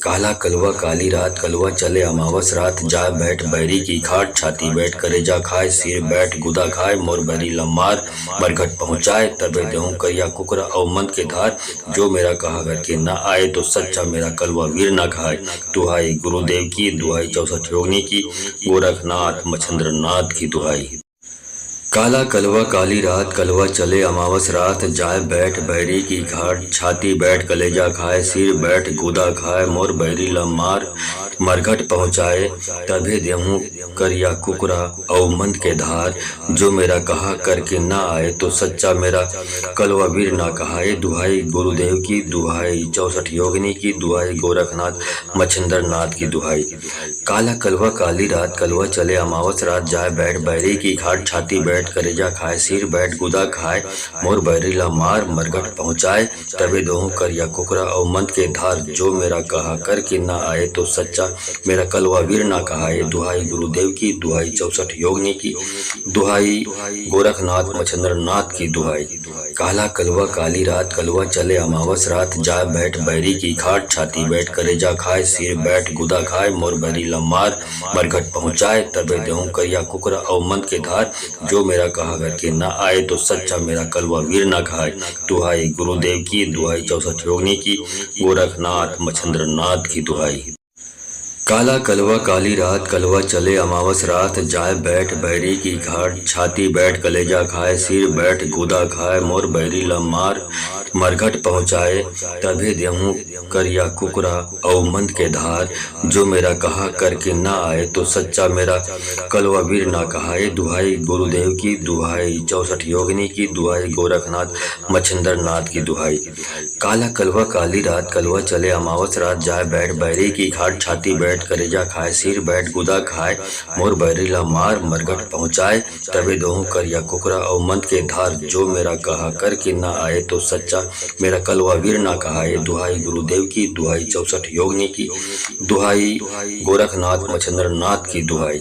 काला कलवा काली रात, कलवा चले अमावस रात, जाए बैठ बैरी की खाट, छाती बैठ करेजा खाए, सिर बैठ गुदा खाए, मोर बैरी लमार मरघट पहुँचाए, तबे देहूँ करिया कुकरा और मंद के धार, जो मेरा कहा करके न आए तो सच्चा मेरा कलवा वीर ना खाए। दुहाई गुरुदेव की, दुहाई 64 योगिनी की, गोरखनाथ मच्छिंद्र नाथ की दुहाई। काला कलवा काली रात, कलवा चले अमावस रात, जाए बैठ बैरी की घाट, छाती बैठ कलेजा खाए, सिर बैठ गुदा खाए, मोर बैरी लमार मरघट पहुँचाए, तभे देहूँ करिया कुकरा और मंद के धार, जो मेरा कहा करके न आए तो सच्चा मेरा कलवा वीर ना कहाए। दुहाई गुरुदेव की, दुहाई 64 योगिनी की, दुहाई गोरखनाथ मच्छिंद्र नाथ की दुहाई। काला कलवा काली रात, कलवा चले अमावस रात, जाए बैठ बैरी की घाट, छाती बैठ करेजा खाए, सिर बैठ गुदा खाए, मोर बैरी ला मार मरघट पहुँचाए, तबे दोहूँ करिया कुकरा और मंद के धार, जो मेरा कहा करके न आए तो सच्चा मेरा कलवा वीर ना कहाए। दुहाई गुरुदेव की, दुहाई 64 योगिनी की, दुहाई गोरखनाथ मच्छिंद्र नाथ की दुहाई। काला कलवा काली रात, कलवा चले अमावस रात, जाए बैठ बैरी की खाट, छाती बैठ करेजा खाए, सिर बैठ गुदा खाए, मोर बैरी लमार मरघट पहुँचाए, तबे देहूँ करिया कुकरा और मंद के धार, जो मेरा कहा करके न आए तो सच्चा मेरा कलवा वीर ना खाए। दुहाई गुरुदेव की, दुहाई 64 योगिनी की, गोरखनाथ मच्छिंद्र नाथ की दुहाई। काला कलवा काली रात, कलवा चले अमावस रात, जाए बैठ बैरी की घाट, छाती बैठ कलेजा खाए, सिर बैठ गुदा खाए, मोर बैरी लमार मरघट पहुँचाए, तभे देहूँ करिया कुकरा और मंद के धार, जो मेरा कहा करके न आए तो सच्चा मेरा कलवा वीर ना कहाए। दुहाई गुरुदेव की, दुहाई 64 योगिनी की, दुहाई गोरखनाथ मच्छिंद्र नाथ की दुहाई। काला कलवा काली रात, कलवा चले अमावस रात, जाए बैठ बैरी की घाट, छाती बैठ करेजा खाए, सिर बैठ गुदा खाए, मोर बैरी ला मार मरघट पहुँचाए, तबे दोहूँ करिया कुकरा और मंद के धार, जो मेरा कहा करके न आए तो सच्चा मेरा कलवा वीर ना कहाए। दुहाई गुरुदेव की, दुहाई 64 योगिनी की, दुहाई गोरखनाथ मच्छिंद्र नाथ की दुहाई।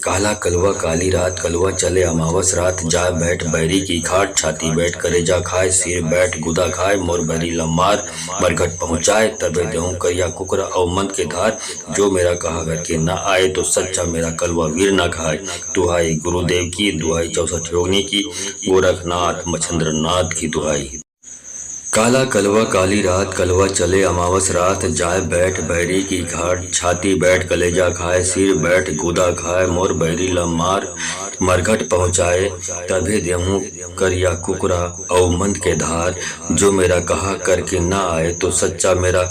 काला कलवा काली रात, कलवा चले अमावस रात, जाए बैठ बैरी की खाट, छाती बैठ करेजा खाए, सिर बैठ गुदा खाए, मोर बैरी लमार मरघट पहुँचाए, तबे देहूँ करिया कुकरा और मंद के धार, जो मेरा कहा करके न आए तो सच्चा मेरा कलवा वीर ना खाए। दुहाई गुरुदेव की, दुहाई 64 योगिनी की, गोरखनाथ मच्छिंद्र नाथ की दुहाई। काला कलवा काली रात, कलवा चले अमावस रात, जाए बैठ बैरी की घाट, छाती बैठ कलेजा खाए, सिर बैठ गुदा खाए, मोर बैरी लमार मरघट पहुँचाए, तभे देहूँ करिया कुकरा और मंद के धार, जो मेरा कहा करके न आए तो सच्चा मेरा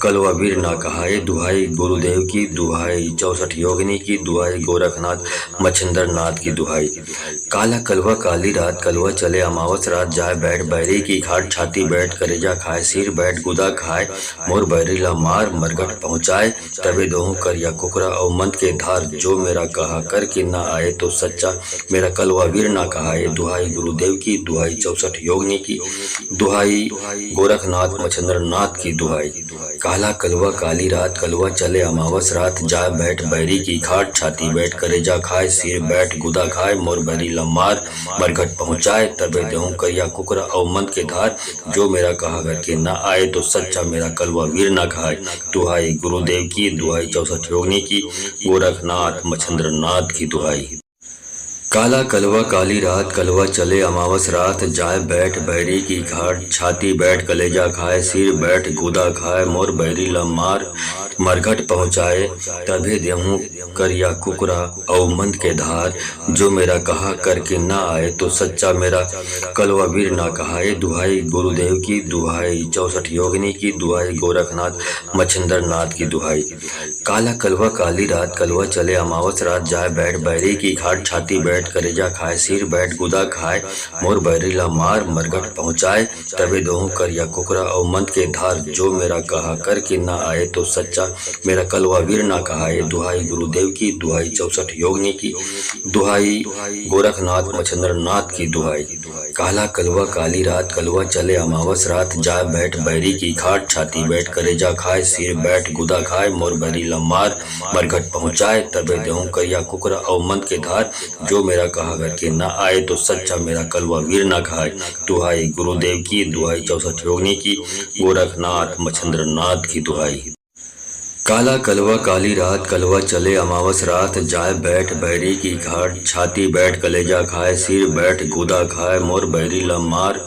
कलवा वीर ना कहाए। दुहाई गुरुदेव की, दुहाई 64 योगिनी की, दुहाई गोरखनाथ मच्छिंद्र नाथ की दुहाई। काला कलवा काली रात, कलवा चले अमावस रात, जाए बैठ बैरी की घाट, छाती बैठ करेजा खाए, सिर बैठ गुदा खाए, मोर बैरी ला मार मरघट पहुँचाए, तबे दोहूँ करिया कुकरा और मंद के धार, जो मेरा कहा करके न आए तो सच्चा सच्चा मेरा कलवा वीर ना कहाए। दुहाई गुरुदेव की, दुहाई 64 योगिनी की, दुहाई गोरखनाथ मच्छिंद्र नाथ की दुहाई। काला कलवा काली रात, कलवा चले अमावस रात, जा बैठ बैरी की खाट, छाती बैठ करेजा खाए, सिर बैठ गुदा खाए, मोर बैरी लम्मार मरघट पहुँचाए, तबे देहूँ करिया कुकरा अवमंत के धार, जो मेरा कहा घर के ना आए तो सच्चा मेरा कलवा वीर ना खाए। दुहाई गुरुदेव की, दुहाई 64 योगिनी की, गोरखनाथ मच्छिंद्र नाथ की दुहाई। काला कलवा काली रात, कलवा चले अमावस रात, जाए बैठ बैरी की घाट, छाती बैठ कलेजा खाए, सिर बैठ गुदा खाए, मोर बैरी लम्मार मरघट पहुँचाए, तभे देहूँ करिया कुकरा अवमंत के धार, जो मेरा कहा करके ना आए तो सच्चा मेरा कलवा वीर ना कहाए। दुहाई गुरुदेव की, दुहाई 64 योगिनी की, दुहाई गोरखनाथ मच्छिंद्र नाथ की दुहाई। काला कलवा काली रात, कलवा चले अमावस रात, जाए बैठ बैरी की घाट, छाती बैठ करेजा खाए, सिर बैठ गुदा खाए, मोर बैरी लम्मार मरघट पहुँचाए, तबे दोहूँ करिया कुकरा अवमंत के धार, जो मेरा कहा करके ना आए तो सच्चा मेरा कलवा वीर ना कहाए। दुहाई गुरुदेव की, दुहाई 64 योगिनी की, दुहाई गोरखनाथ मच्छिंद्र नाथ की दुहाई। काला कलवा काली रात, कलवा चले अमावस रात, जाए बैठ बैरी की खाट, छाती बैठ करेजा खाए, सिर बैठ गुदा खाए, मोर बैरी लम्मार मरघट पहुँचाए, तबे देहूँ करिया कुकरा अवमंत के धार, जो मेरा कहा घर के ना आए तो सच्चा मेरा कलवा वीर ना खाए। दुहाई गुरुदेव की, दुहाई 64 योगिनी की, गोरखनाथ मच्छिंद्र नाथ की दुहाई। काला कलवा काली रात, कलवा चले अमावस रात, जाए बैठ बैरी की घाट, छाती बैठ कलेजा खाए, सिर बैठ गुदा खाए, मोर बैरी लम्मार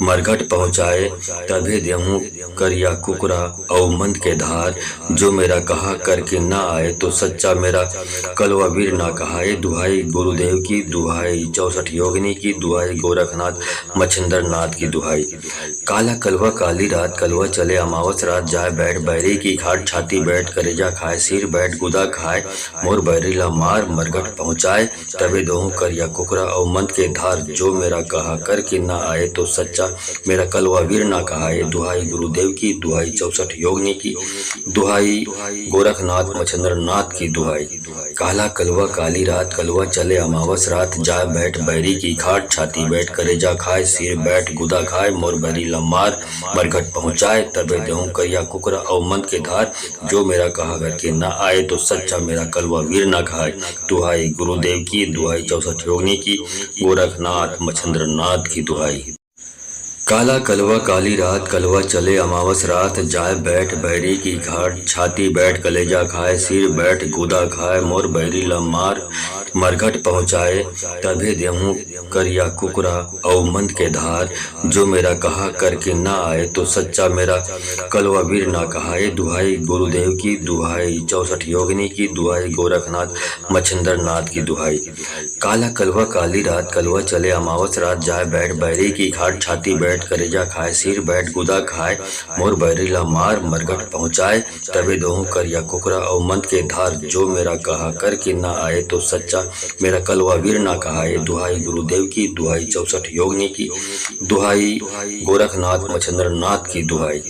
मरघट पहुँचाए, तभे देहूँ करिया कुकरा अवमंत के धार, जो मेरा कहा करके ना आए तो सच्चा मेरा कलवा वीर ना कहाए। दुहाई गुरुदेव की, दुहाई 64 योगिनी की, दुहाई गोरखनाथ मच्छिंद्र नाथ की दुहाई। काला कलवा काली रात, कलवा चले अमावस रात, जाए बैठ बैरी की घाट, छाती बैठ करेजा खाए, सिर बैठ गुदा खाए, मोर बैरी लम्मार मरघट पहुँचाए, तबे दोहूँ करिया कुकरा अवमंत के धार, जो मेरा कहा करके ना आए तो सच्चा मेरा कलवा वीर ना कहाए। दुहाई गुरुदेव की, दुहाई 64 योगिनी की, दुहाई गोरखनाथ मच्छिंद्र नाथ की दुहाई। काला कलवा काली रात, कलवा चले अमावस रात, जाए बैठ बैरी की खाट, छाती बैठ करेजा खाए, सिर बैठ गुदा खाए, मोर बैरी लम्मार मरघट पहुँचाए, तबे देहूँ करिया कुकरा अवमंत के धार, जो मेरा कहा घर के ना आए तो सच्चा मेरा कलवा वीर ना खाए। दुहाई गुरुदेव की, दुहाई 64 योगिनी की, गोरखनाथ मच्छिंद्र नाथ की दुहाई। काला कलवा काली रात, कलवा चले अमावस रात, जाए बैठ बैरी की घाट, छाती बैठ कलेजा खाए, सिर बैठ गुदा खाए, मोर बैरी लम्मार मरघट पहुँचाए, तभे देहूँ करिया कुकरा अवमंत के धार, जो मेरा कहा करके ना आए तो सच्चा मेरा कलवा वीर ना कहाए। दुहाई गुरुदेव की, दुहाई 64 योगिनी की, दुहाई गोरखनाथ मच्छिंद्र नाथ की दुहाई। काला कलवा काली रात, कलवा चले अमावस रात, जाए बैठ बैरी की घाट, छाती बैठ करेजा खाए, सिर बैठ गुदा खाए, मोर बैरी लम्मार मरघट पहुँचाए, तबे दोहूँ करिया कुकरा अवमंत के धार, जो मेरा कहा करके ना आए तो सच्चा मेरा कलवा वीर ना कहाए। दुहाई गुरुदेव की, दुहाई 64 योगिनी की, दुहाई गोरखनाथ मच्छिंद्र नाथ की दुहाई।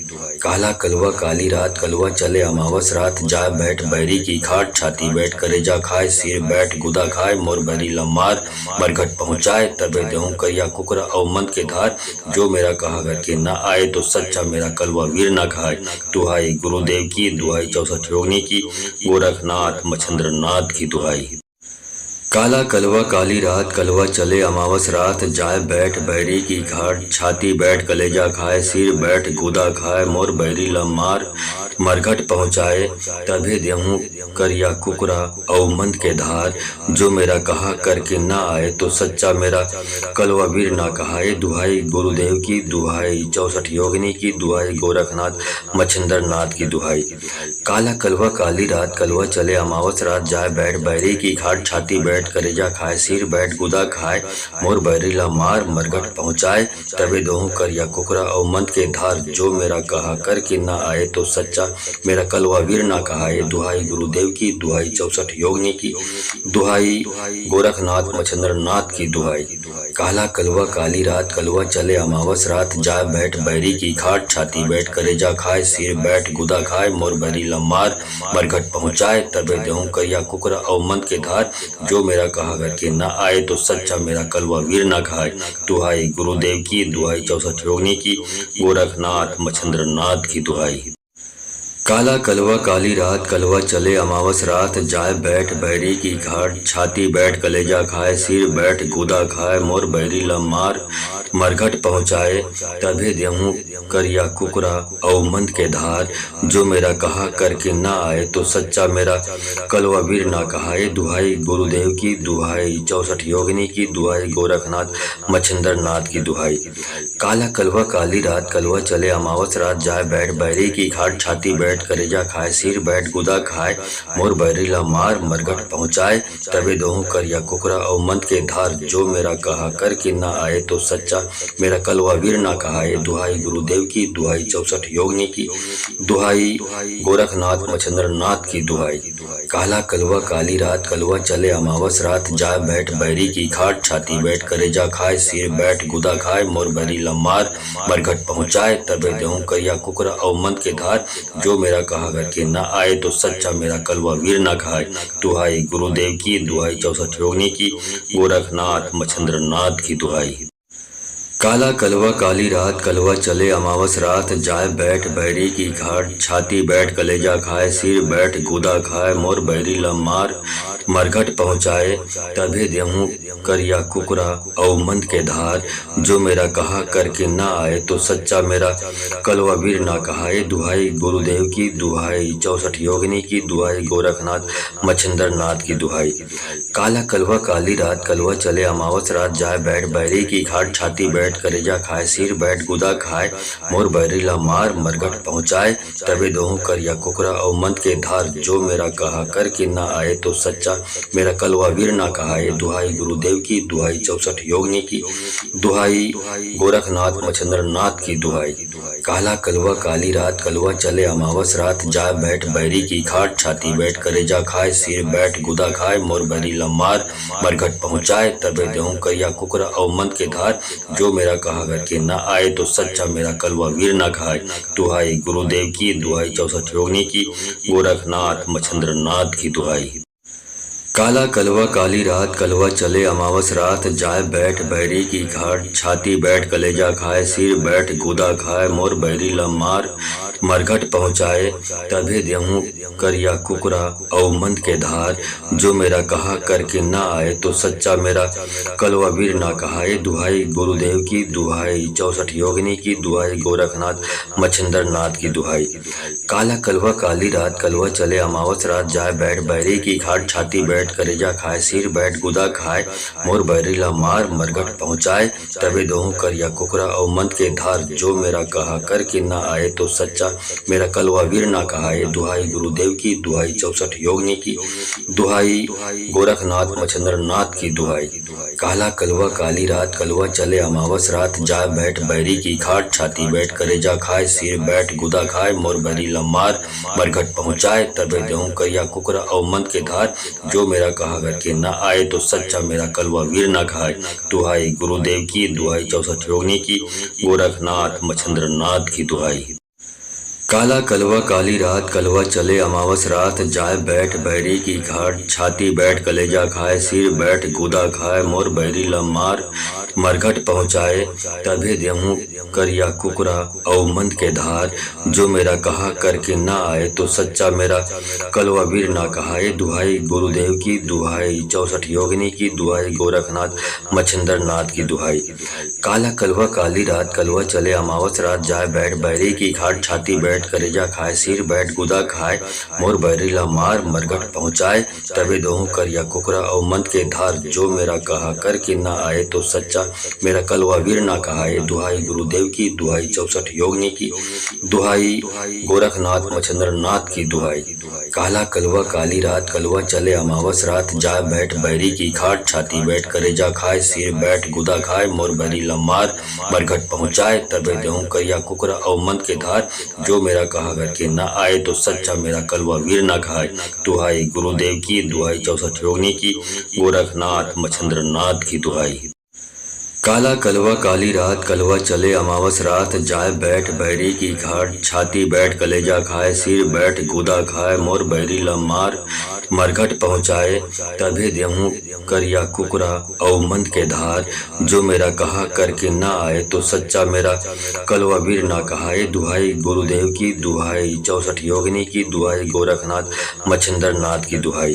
काला कलवा काली रात, कलवा चले अमावस रात, जाए बैठ बैरी की खाट, छाती बैठ करेजा खाए, सिर बैठ गुदा खाए, मोर बैरी लम्मार मरघट पहुँचाए, तबे देहूँ करिया कुकरा अवमंत के धार, जो मेरा कहा घर के ना आए तो सच्चा मेरा कलवा वीर ना खाए। दुहाई गुरुदेव की, दुहाई 64 योगिनी की, गोरखनाथ मच्छिंद्र नाथ की दुहाई। काला कलवा काली रात, कलवा चले अमावस रात, जाए बैठ बैरी की घाट, छाती बैठ कलेजा खाए, सिर बैठ गुदा खाए, मोर बैरी लम्मार मरघट पहुँचाए, तभे देहूँ करिया कुकरा अवमंत के धार, जो मेरा कहा करके ना आए तो सच्चा मेरा कलवा वीर ना कहाए। दुहाई गुरुदेव की, दुहाई 64 योगिनी की, दुहाई गोरखनाथ मच्छिंद्र नाथ की दुहाई। काला कलवा काली रात, कलवा चले अमावस रात, जाए बैठ बैरी की घाट, छाती बैठ करेजा खाए, सिर बैठ गुदा खाए, मोर बैरी लम्मार मरघट पहुँचाए, तबे दोहूँ करिया कुकरा अवमंत के धार, जो मेरा कहा करके ना आए तो सच्चा सच्चा मेरा कलवा वीर ना कहाए। दुहाई गुरुदेव की, दुहाई 64 योगिनी की, दुहाई गोरखनाथ मच्छिंद्र नाथ की दुहाई। काला कलवा काली रात, कलवा चले अमावस रात, जाए बैठ बैरी की खाट, छाती बैठ करेजा खाए, सिर बैठ गुदा खाए, मोर बैरी लमार मरघट पहुँचाए, तबे देहूँ करिया कुकरा और मंद के धार, जो मेरा कहा करके न आए तो सच्चा मेरा कलवा वीर न खाए। दुहाई गुरुदेव की, दुहाई 64 योगिनी की, गोरखनाथ मच्छिंद्र नाथ की दुहाई। काला कलवा काली रात, कलवा चले अमावस रात, जाए बैठ बैरी की घाट, छाती बैठ कलेजा खाए, सिर बैठ गुदा खाए, मोर बैरी लमार मरघट पहुँचाए, तभे देहूँ करिया कुकरा और मंद के धार, जो मेरा कहा करके ना आए तो सच्चा मेरा कलवा वीर ना कहाए। दुहाई गुरुदेव की, दुहाई 64 योगिनी की, दुहाई गोरखनाथ मच्छिंद्र नाथ की दुहाई। काला कलवा काली रात, कलवा चले अमावस रात, जाए बैठ बैरी की घाट, छाती बैठ करेजा खाए, सिर बैठ गुदा खाए, मोर बैरी लमार मरघट पहुँचाए, तबे देहूँ करिया कुकरा और मंद के धार, जो मेरा कहा करके ना आए तो सच्चा मेरा कलवा वीर ना कहाए। दुहाई गुरुदेव की, दुहाई 64 योगिनी की, दुहाई गोरखनाथ मच्छिंद्र नाथ की दुहाई। काला कलवा काली रात, कलवा चले अमावस रात, जाए बैठ बैरी की खाट, छाती बैठ करेजा खाए, सिर बैठ गुदा खाए, मोर बैरी लमार मरघट पहुँचाए, तबे देहूँ करिया कुकरा और मंद के धार, जो मेरा कहा करके ना आए तो सच्चा मेरा कलवा वीर ना खाए। दुहाई गुरुदेव की, दुहाई 64 योगिनी की, गोरखनाथ मच्छिंद्र नाथ की दुहाई। काला कलवा काली रात, कलवा चले अमावस रात, जाए बैठ बैरी की घाट, छाती बैठ कलेजा खाए, सिर बैठ गुदा खाए, मोर बैरी लमार मरघट पहुँचाए, तभे देहूँ करिया कुकरा और मंद के धार, जो मेरा कहा करके ना आए तो सच्चा मेरा कलवा वीर ना कहाए। दुहाई गुरुदेव की, दुहाई 64 योगिनी की, दुहाई गोरखनाथ मच्छिंद्र नाथ की दुहाई। काला कलवा काली रात, कलवा चले अमावस रात, जाए बैठ बैरी की घाट, छाती बैठ करेजा खाए, सिर बैठ गुदा खाए, मोर बैरी लमार मरघट पहुँचाए, तबे देहूँ करिया कुकरा और मंद के धार, जो मेरा कहा करके ना आए तो सच्चा मेरा कलवा वीर ना कहाए। दुहाई गुरुदेव की, दुहाई 64 योगिनी की, दुहाई गोरखनाथ मच्छिंद्र नाथ की दुहाई। काला कलवा काली रात, कलवा चले अमावस रात, जाए बैठ बैरी की खाट, छाती बैठ करेजा खाए, सिर बैठ गुदा खाए, मोर बैरी लमार मरघट पहुँचाए, तबे देहूँ करिया कुकरा और मंद के धार, जो मेरा कहा करके ना आए तो सच्चा मेरा कलवा वीर ना खाए। दुहाई गुरुदेव की, दुहाई 64 योगिनी की, गोरखनाथ मच्छिंद्र नाथ की दुहाई। काला कलवा काली रात, कलवा चले अमावस रात, जाए बैठ बैरी की घाट, छाती बैठ कलेजा खाए, सिर बैठ गुदा खाए, मोर बैरी लमार मरघट पहुँचाए, तभे देहूँ करिया कुकरा और मंद के धार, जो मेरा कहा करके ना आए तो सच्चा मेरा कलवा वीर ना कहाए। दुहाई गुरुदेव की, दुहाई 64 योगिनी की, दुहाई गोरखनाथ मच्छिंद्र नाथ की दुहाई। काला कलवा काली रात, कलवा चले अमावस रात, जाए बैठ बैरी की घाट, छाती बैठ करेजा खाए, सिर बैठ गुदा खाए, मोर बैरी लमार मरघट पहुँचाए, तबे देहूँ करिया कुकरा और मंद के धार, जो मेरा कहा करके ना आए तो सच्चा मेरा कलवा वीर ना कहाए। दुहाई गुरुदेव की, दुहाई 64 योगिनी की, दुहाई गोरखनाथ मच्छिंद्र नाथ की दुहाई। काला कलवा काली रात, कलवा चले अमावस रात, जाए बैठ बैरी की खाट, छाती बैठ करेजा खाए, सिर बैठ गुदा खाए, मोर बैरी लमार मरघट पहुँचाए, तबे देहूँ करिया कुकरा और मंद के धार, जो मेरा कहा करके ना आए तो सच्चा मेरा कलवा वीर ना खाए। दुहाई गुरुदेव की, दुहाई 64 योगिनी की, गोरखनाथ मच्छिंद्र नाथ की दुहाई। काला कलवा काली रात, कलवा चले अमावस रात, जाए बैठ बैरी की घाट, छाती बैठ कलेजा खाए, सिर बैठ गुदा खाए, मोर बैरी लमार मरघट पहुँचाए, तभे देहूँ करिया कुकरा और मंद के धार, जो मेरा कहा करके ना आए तो सच्चा मेरा कलवा वीर ना कहाए। दुहाई गुरुदेव की, दुहाई 64 योगिनी की, दुहाई गोरखनाथ मच्छिंद्र नाथ की दुहाई। काला कलवा काली रात, कलवा चले अमावस रात, जाए बैठ बैरी की घाट, छाती बैठ करेजा खाए, सिर बैठ गुदा खाए, मोर बैरी लमार मरघट पहुँचाए, तबे देहूँ करिया कुकरा और मंद के धार, जो मेरा कहा करके ना आए तो सच्चा मेरा कलवा वीर ना कहाए। दुहाई गुरुदेव की, दुहाई 64 योगिनी की, दुहाई गोरखनाथ मच्छिंद्र नाथ की दुहाई। काला कलवा काली रात, कलवा चले अमावस रात, जाए बैठ बैरी की खाट, छाती बैठ करेजा खाए, सिर बैठ गुदा खाए, मोर बैरी लमार मरघट पहुँचाए, तबे देहूँ करिया कुकरा और मंद के धार, जो मेरा कहा घर के ना आए तो सच्चा मेरा कलवा वीर ना खाए। दुहाई गुरुदेव की, दुहाई 64 योगिनी की, गोरखनाथ मच्छिंद्र नाथ की दुहाई। काला कलवा काली रात, कलवा चले अमावस रात, जाए बैठ बैरी की घाट, छाती बैठ कलेजा खाए, सिर बैठ गुदा खाए, मोर बैरी लमार मरघट पहुँचाए, तभी देहूँ करिया कुकरा और मंद के धार, जो मेरा कहा करके ना आए तो सच्चा मेरा कलवा वीर ना कहाए। दुहाई गुरुदेव की, दुहाई 64 योगिनी की, दुहाई गोरखनाथ मच्छिंद्र नाथ की दुहाई।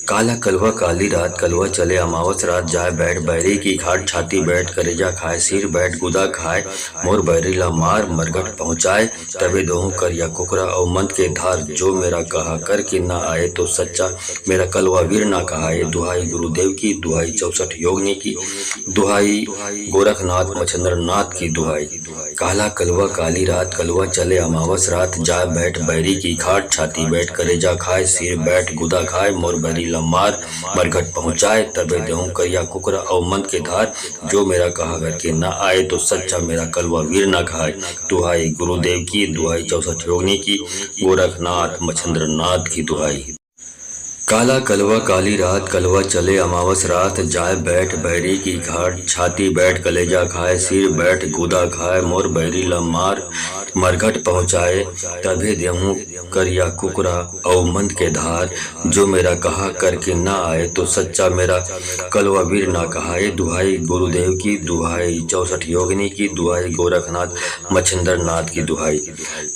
काला कलवा काली रात, कलवा चले अमावस रात, जाए बैठ बैरी की घाट, छाती बैठ करेजा खाए, सिर बैठ गुदा खाए, मोर बैरी लमार मरघट पहुँचाए, तबे दोहूँ करिया कुकरा और मंद के धार, जो मेरा कहा करके ना आए तो सच्चा मेरा कलवा वीर ना कहाए। दुहाई गुरुदेव की, दुहाई 64 योगिनी की, दुहाई गोरखनाथ मच्छिंद्र नाथ की दुहाई। काला कलवा काली रात, कलवा चले अमावस रात, जाए बैठ बैरी की खाट, छाती बैठ करेजा खाए, सिर बैठ गुदा खाए, मोर बैरी लमार मरघट पहुँचाए, तबे देहूँ करिया कुकरा और मंद के धार, जो मेरा कहा घर के ना आए तो सच्चा मेरा कलवा वीर ना खाए। दुहाई गुरुदेव की, दुहाई 64 योगिनी की, गोरखनाथ मच्छिंद्र नाथ की दुहाई। काला कलवा काली रात, कलवा चले अमावस रात, जाए बैठ बैरी की घाट, छाती बैठ कलेजा खाए, सिर बैठ गुदा खाए, मोर बैरी लमार मरघट पहुँचाए, तभी देहूँ करिया कुकरा और मंद के धार, जो मेरा कहा करके ना आए तो सच्चा मेरा कलवा वीर ना कहाए। दुहाई गुरुदेव की, दुहाई 64 योगिनी की, दुहाई गोरखनाथ मच्छिंद्र नाथ की दुहाई।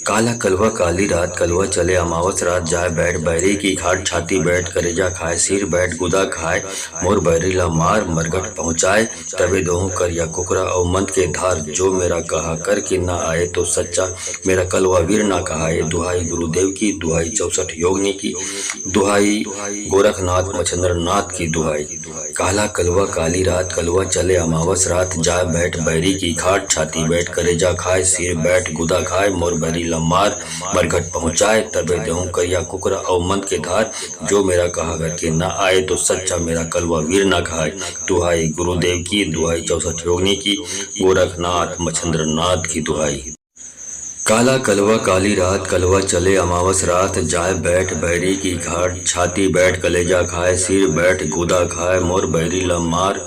काला कलवा काली रात, कलवा चले अमावस रात, जाए बैठ बैरी की घाट, छाती बैठ करेजा खाए, सिर बैठ गुदा खाए, मोर बैरी लमार मरघट पहुँचाए, तबे दोहूँ करिया कुकरा और मंद के धार, जो मेरा कहा करके ना आए तो सच्चा मेरा कलवा वीर ना कहाए। दुहाई गुरुदेव की, दुहाई 64 योगिनी की, दुहाई गोरखनाथ मच्छिंद्र नाथ की दुहाई। काला कलवा काली रात, कलवा चले अमावस रात, जाए बैठ बैरी की खाट, छाती बैठ करेजा खाए, सिर बैठ गुदा खाए, मोर बैरी लमार मरघट पहुँचाए, तबे देहूँ करिया कुकरा और मंद के धार, जो मेरा कहा घर के ना आए तो सच्चा मेरा कलवा वीर ना खाए। दुहाई गुरुदेव की, दुहाई 64 योगिनी की, गोरखनाथ मच्छिंद्र नाथ की दुहाई। काला कलवा काली रात, कलवा चले अमावस रात, जाए बैठ बैरी की घाट, छाती बैठ कलेजा खाए, सिर बैठ गुदा खाए, मोर बैरी लमार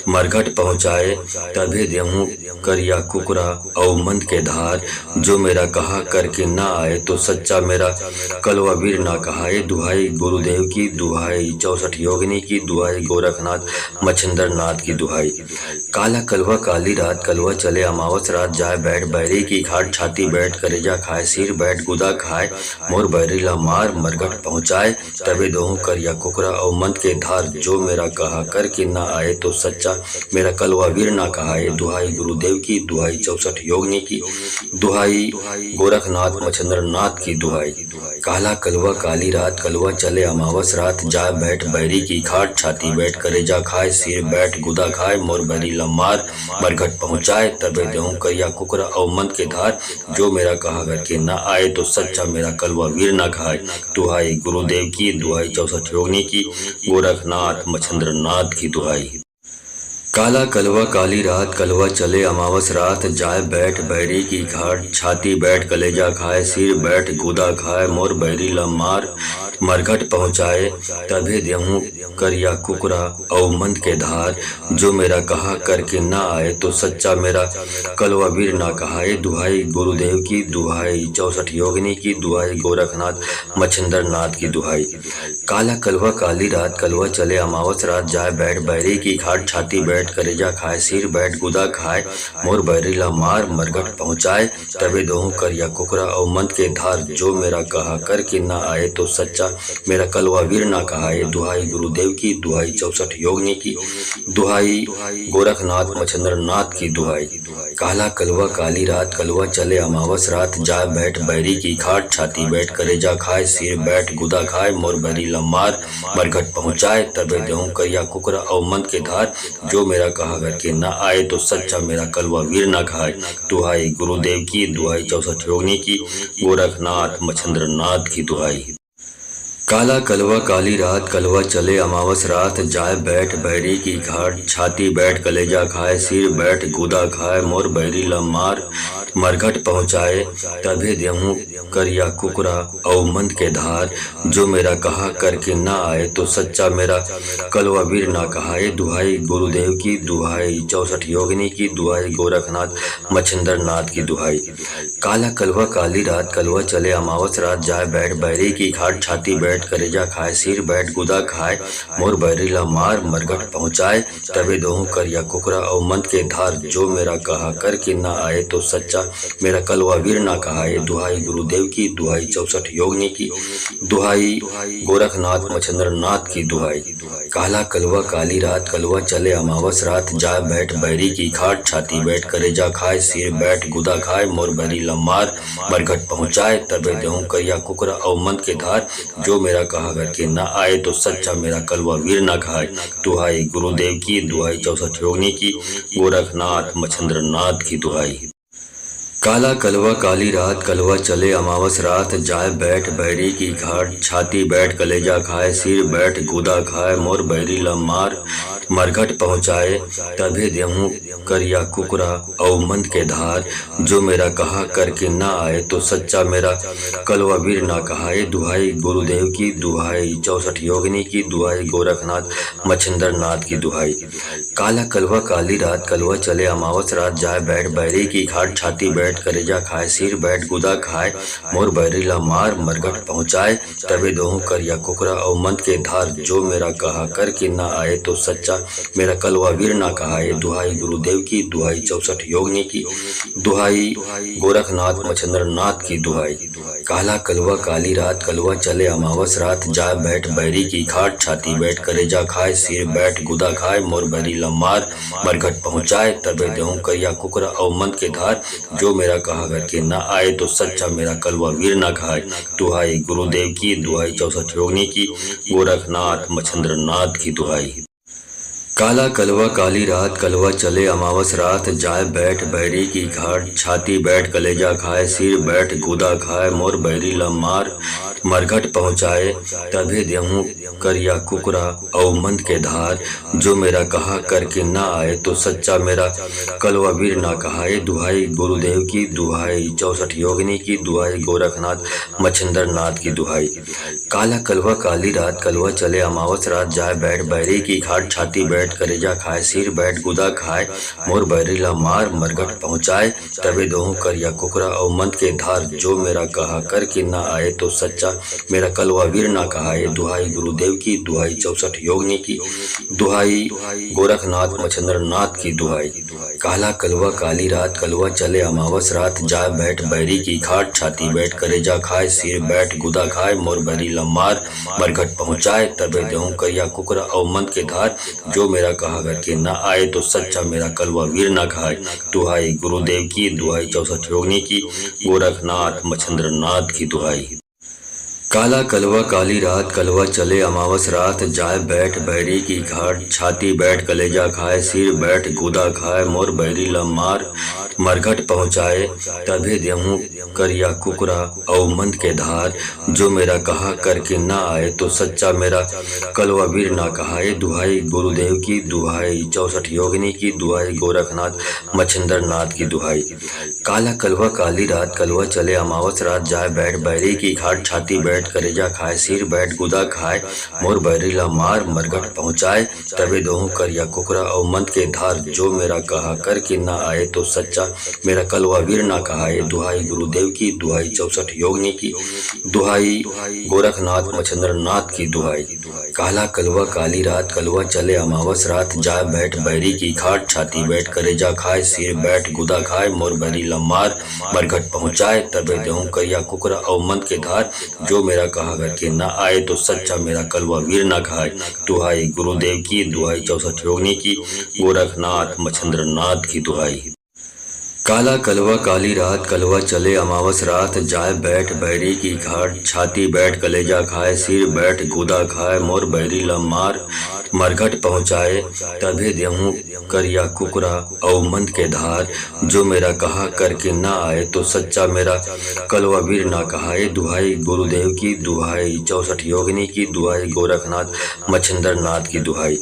मरघट पहुँचाए, तभी देहूँ करिया कुकरा और मंद के धार, जो मेरा कहा करके ना आए तो सच्चा मेरा कलवा वीर ना कहाए। दुहाई गुरुदेव की, दुहाई 64 योगिनी की, दुहाई गोरखनाथ मच्छिंद्र नाथ की दुहाई। काला कलवा काली रात, कलवा चले अमावस रात, जाए बैठ बैरी की घाट, छाती बैठ करेजा खाए, सिर बैठ गुदा खाए, मोर बैरी लमार मरघट पहुँचाए, तबे दोहूँ करिया कुकरा और मंद के धार, जो मेरा कहा करके ना आए तो सच्चा मेरा कलवा वीर ना कहाए। दुहाई गुरुदेव की, दुहाई 64 योगिनी की, दुहाई गोरखनाथ मच्छिंद्र नाथ की दुहाई। काला कलवा काली रात, कलवा चले अमावस रात, जाए बैठ बैरी की खाट, छाती बैठ करेजा खाए, सिर बैठ गुदा खाए, मोर बैरी लमार मरघट पहुँचाए, तबे देहूँ करिया कुकरा और मंद के धार, जो मेरा कहा घर के ना आए तो सच्चा मेरा कलवा वीर ना खाए। दुहाई गुरुदेव की, दुहाई 64 योगिनी की, गोरखनाथ मच्छिंद्र नाथ की दुहाई। काला कलवा काली रात, कलवा चले अमावस रात, जाए बैठ बैरी की घाट, छाती बैठ कलेजा खाए, सिर बैठ गुदा खाए, मोर बैरी लमार मरघट पहुँचाए, तभी देहूँ करिया कुकरा और मंद के धार, जो मेरा कहा करके ना आए तो सच्चा मेरा कलवा वीर ना कहाए। दुहाई गुरुदेव की, दुहाई 64 योगिनी की, दुहाई गोरखनाथ मच्छिंद्र नाथ की दुहाई। काला कलवा काली रात, कलवा चले अमावस रात, जाए बैठ बैरी की घाट, छाती बैठ करेजा खाए, सिर बैठ गुदा खाए, मोर बैरी लमार मरघट पहुँचाए, तबे दोहूँ करिया कुकरा और मंद के धार, जो मेरा कहा करके ना आए तो सच्चा मेरा कलवा वीर ना कहाए। दुहाई गुरुदेव गुरुदेव की दुहाई 64 योगिनी की दुहाई गोरखनाथ मच्छिंद्र नाथ की दुहाई। काला कलवा काली रात कलवा चले अमावस रात जाए बैठ बैरी की खाट छाती बैठ करेजा खाए सिर बैठ गुदा खाए मोर बैरी लम्मार मरघट पहुँचाए तबे देहूँ करिया कुकरा और मंद के धार जो मेरा कहा करके न आए तो सच्चा मेरा कलवा वीर न खाए। दुहाई गुरुदेव की दुहाई 64 योगिनी की गोरखनाथ मच्छिंद्र नाथ की दुहाई। काला कलवा काली रात कलवा चले अमावस रात जाए बैठ बैरी की घाट छाती बैठ कलेजा खाए सिर बैठ गुदा खाए मोर बैरी लम्मार मरघट पहुँचाए तभे देहूँ करिया कुकरा और मंद के धार जो मेरा कहा करके न आए तो सच्चा मेरा कलवा वीर ना कहाए। दुहाई गुरुदेव की दुहाई 64 योगिनी की दुहाई गोरखनाथ मच्छिंद्र नाथ की दुहाई। काला कलवा काली रात कलवा चले अमावस रात जाए बैठ बैरी की घाट छाती बैठ करेजा खाए सिर बैठ गुदा खाए मोर बैरी ला मार मरघट पहुँचाए तबे दोहूँ करिया कुकरा और मंद के धार जो मेरा कहा करके न आए तो सच्चा मेरा कलवा वीर ना कहाए। दुहाई गुरुदेव की दुहाई 64 योगिनी की दुहाई गोरखनाथ मच्छिंद्र नाथ की दुहाई। काला कलवा काली रात कलवा चले अमावस रात जाए बैठ बैरी की खाट छाती बैठ करेजा खाए सिर बैठ गुदा खाए मोर बैरी लम्मार मरघट पहुँचाए तबे देहूँ करिया कुकरा और मंद के धार जो मेरा कहा करके न आए तो सच्चा मेरा कलवा वीर ना खाए। दुहाई गुरुदेव की दुहाई 64 योगिनी की गोरखनाथ मच्छिंद्र नाथ की दुहाई। काला कलवा काली रात कलवा चले अमावस रात जाए बैठ बैरी की घाट छाती बैठ कलेजा खाए सिर बैठ गुदा खाए मोर बैरी लम्मार मरघट पहुँचाए तभे देहूँ करिया कुकरा और मंद के धार जो मेरा कहा करके न आए तो सच्चा मेरा कलवा वीर ना कहाए। दुहाई गुरुदेव की दुहाई 64 योगिनी की दुहाई गोरखनाथ मच्छिंद्र नाथ की दुहाई। काला कलवा काली रात कलवा चले अमावस रात जाए बैठ बैरी की घाट छाती बैठ करेजा खाए सिर बैठ गुदा खाए मोर बैरी ला मार मरघट पहुँचाए तबे दोहूँ करिया कुकरा और मंद के धार जो मेरा कहा करके न आए तो सच्चा मेरा कलवा वीर ना कहाए। दुहाई गुरुदेव की दुहाई 64 योगिनी की दुहाई गोरखनाथ मच्छिंद्र नाथ की दुहाई। काला कलवा काली रात कलवा चले अमावस रात जाए बैठ बैरी की खाट छाती बैठ करेजा खाए सिर बैठ गुदा खाए मोर बैरी लम्मार मरघट पहुँचाए तबे देहूँ करिया कुकरा और मंद के धार जो मेरा कहा करके न आए तो सच्चा मेरा कलवा वीर ना खाए। दुहाई गुरुदेव की दुहाई 64 योगिनी की गोरखनाथ मच्छिंद्र नाथ की दुहाई। काला कलवा काली रात कलवा चले अमावस रात जाए बैठ बैरी की घाट छाती बैठ कलेजा खाए सिर बैठ गुदा खाए मोर बैरी लम्मार मरघट पहुँचाए तभे देहूँ करिया कुकरा और मंद के धार जो मेरा कहा करके न आए तो सच्चा मेरा कलवा वीर ना कहाए। दुहाई गुरुदेव की दुहाई 64 योगिनी की दुहाई गोरखनाथ मच्छिंद्र नाथ की दुहाई। काला कलवा काली रात कलवा चले अमावस रात जाए बैठ बैरी की घाट छाती बैठ करेजा खाए सिर बैठ गुदा खाए मोर बैरी ला मार मरघट पहुँचाए तबे दोहूँ करिया कुकरा और मंद के धार जो मेरा कहा करके न आए तो सच्चा मेरा कलवा वीर ना कहाए। दुहाई गुरुदेव की दुहाई 64 योगिनी की दुहाई गोरखनाथ मच्छिंद्र नाथ की दुहाई। काला कलवा काली रात कलवा चले अमावस रात जाए बैठ बैरी की खाट छाती बैठ करेजा खाए सिर बैठ गुदा खाए मोर बैरी लम्मार मरघट पहुँचाए तबे देहूँ करिया कुकरा और मंद के धार जो मेरा कहा करके न आए तो सच्चा मेरा कलवा वीर ना खाए। दुहाई गुरुदेव की दुहाई 64 योगिनी की गोरखनाथ मच्छिंद्र नाथ की दुहाई। काला कलवा काली रात कलवा चले अमावस रात जाए बैठ बैरी की घाट छाती बैठ कलेजा खाए सिर बैठ गुदा खाए मोर बैरी लम्मार मरघट पहुँचाए तभे देहूँ करिया कुकरा और मंद के धार जो मेरा कहा करके न आए तो सच्चा मेरा कलवा वीर ना कहाए। दुहाई गुरुदेव की दुहाई 64 योगिनी की दुहाई गोरखनाथ मच्छिंद्र नाथ की दुहाई। काला कलवा काली रात कलवा चले अमावस रात जाए बैठ बैरी की घाट छाती बैठ करेजा खाए सिर बैठ गुदा खाए मोर बैरी ला मार मरघट पहुँचाए तबे दोहूँ करिया कुकरा और मंद के धार जो मेरा कहा करके न आए तो सच्चा सच्चा मेरा कलवा वीर ना कहाए। दुहाई गुरुदेव की, दुहाई 64 योगिनी की, दुहाई गोरखनाथ मच्छिंद्र नाथ की दुहाई। काला कलवा काली रात, कलवा चले अमावस रात, जा बैठ बैरी की खाट, छाती बैठ करेजा खाए, सिर बैठ गुदा खाए, मोर बैरी लम्मार मरघट पहुँचाए, तबे देहूँ करिया कुकरा अवमंत के धार, जो मेरा कहा करके न आए तो सच्चा मेरा कलवा वीर न खाए। दुहाई गुरुदेव की, दुहाई 64 योगिनी की, गोरखनाथ मच्छिंद्र नाथ की दुहाई। काला कलवा काली रात, कलवा चले अमावस रात, जाए बैठ बैरी की घाट, छाती बैठ कलेजा खाए, सिर बैठ गुदा खाए, मोर बैरी लम्मार मरघट पहुँचाए, तभे देहूँ करिया कुकरा अवमंत के धार, जो मेरा कहा करके न आए तो सच्चा मेरा कलवा वीर ना कहाए। दुहाई गुरुदेव की, दुहाई 64 योगिनी की, दुहाई गोरखनाथ मच्छिंद्र नाथ की दुहाई।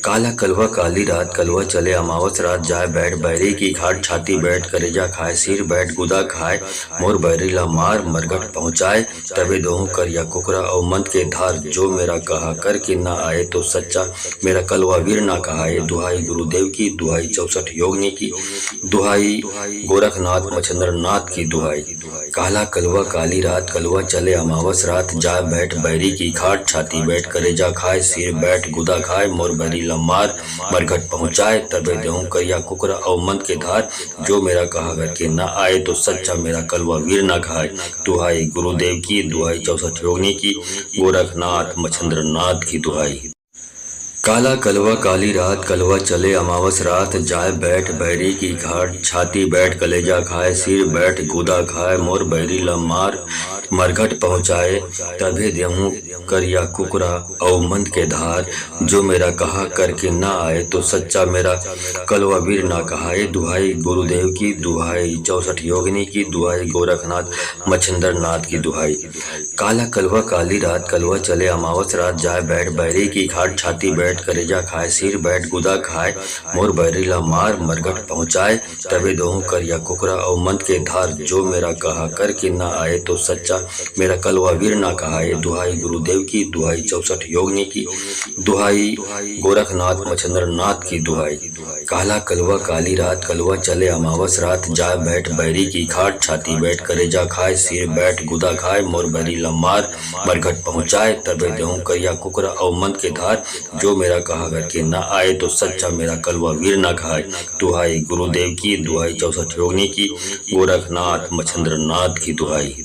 काला कलवा काली रात, कलवा चले अमावस रात, जाए बैठ बैरी की घाट, छाती बैठ करेजा खाए, सिर बैठ गुदा खाए, मोर बैरी ला मार मरघट पहुँचाए, तबे दोहूँ करिया कुकरा अवमंत के धार, जो मेरा कहा करके न आए तो सच्चा मेरा कलवा वीर ना कहाए। दुहाई गुरुदेव की, दुहाई 64 योगिनी की, दुहाई गोरखनाथ मच्छिंद्र नाथ की दुहाई। काला कलवा काली रात, कलवा चले अमावस रात, जाए बैठ बैरी की खाट, छाती बैठ करेजा खाए, सिर बैठ गुदा खाए, मोर बैरी लम्मार मरघट पहुँचाए, तबे देहूँ करिया कुकरा अवमंत के धार, जो मेरा कहा करके न आए तो सच्चा मेरा कलवा वीर ना खाए। दुहाई गुरुदेव की, दुहाई 64 योगिनी की, गोरखनाथ मच्छिंद्र नाथ की दुहाई। काला कलवा काली रात, कलवा चले अमावस रात, जाए बैठ बैरी की घाट, छाती बैठ कलेजा खाए, सिर बैठ गुदा खाए, मोर बैरी लम्मार मरघट पहुँचाए, तभे देहूँ करिया कुकरा अवमंत के धार, जो मेरा कहा करके न आए तो सच्चा मेरा कलवा वीर ना कहाए। दुहाई गुरुदेव की, दुहाई 64 योगिनी की, दुहाई गोरखनाथ मच्छिंद्र नाथ की दुहाई। काला कलवा काली रात, कलवा चले अमावस रात, जाए बैठ बैरी की घाट, छाती बैठ करेजा खाए, सिर बैठ गुदा खाए, मोर बैरी ला मार मरघट पहुँचाए, तबे दोहूँ करिया कुकरा अवमंत के धार, जो मेरा कहा करके न आए तो सच्चा मेरा कलवा वीर ना कहाए। दुहाई गुरुदेव की, दुहाई 64 योगिनी की, दुहाई गोरखनाथ मच्छिंद्र नाथ की दुहाई। काला कलवा काली रात, कलवा चले अमावस रात, जाए बैठ बैरी की खाट, छाती बैठ करेजा खाए, सिर बैठ गुदा खाए, मोर बैरी लम्मार मरघट पहुँचाए, तबे देहूँ करिया कुकरा अवमंत के धार, जो मेरा कहा करके न आए तो सच्चा मेरा कलवा वीर ना खाए। दुहाई गुरुदेव की, दुहाई 64 योगिनी की, गोरखनाथ मच्छिंद्र नाथ की दुहाई।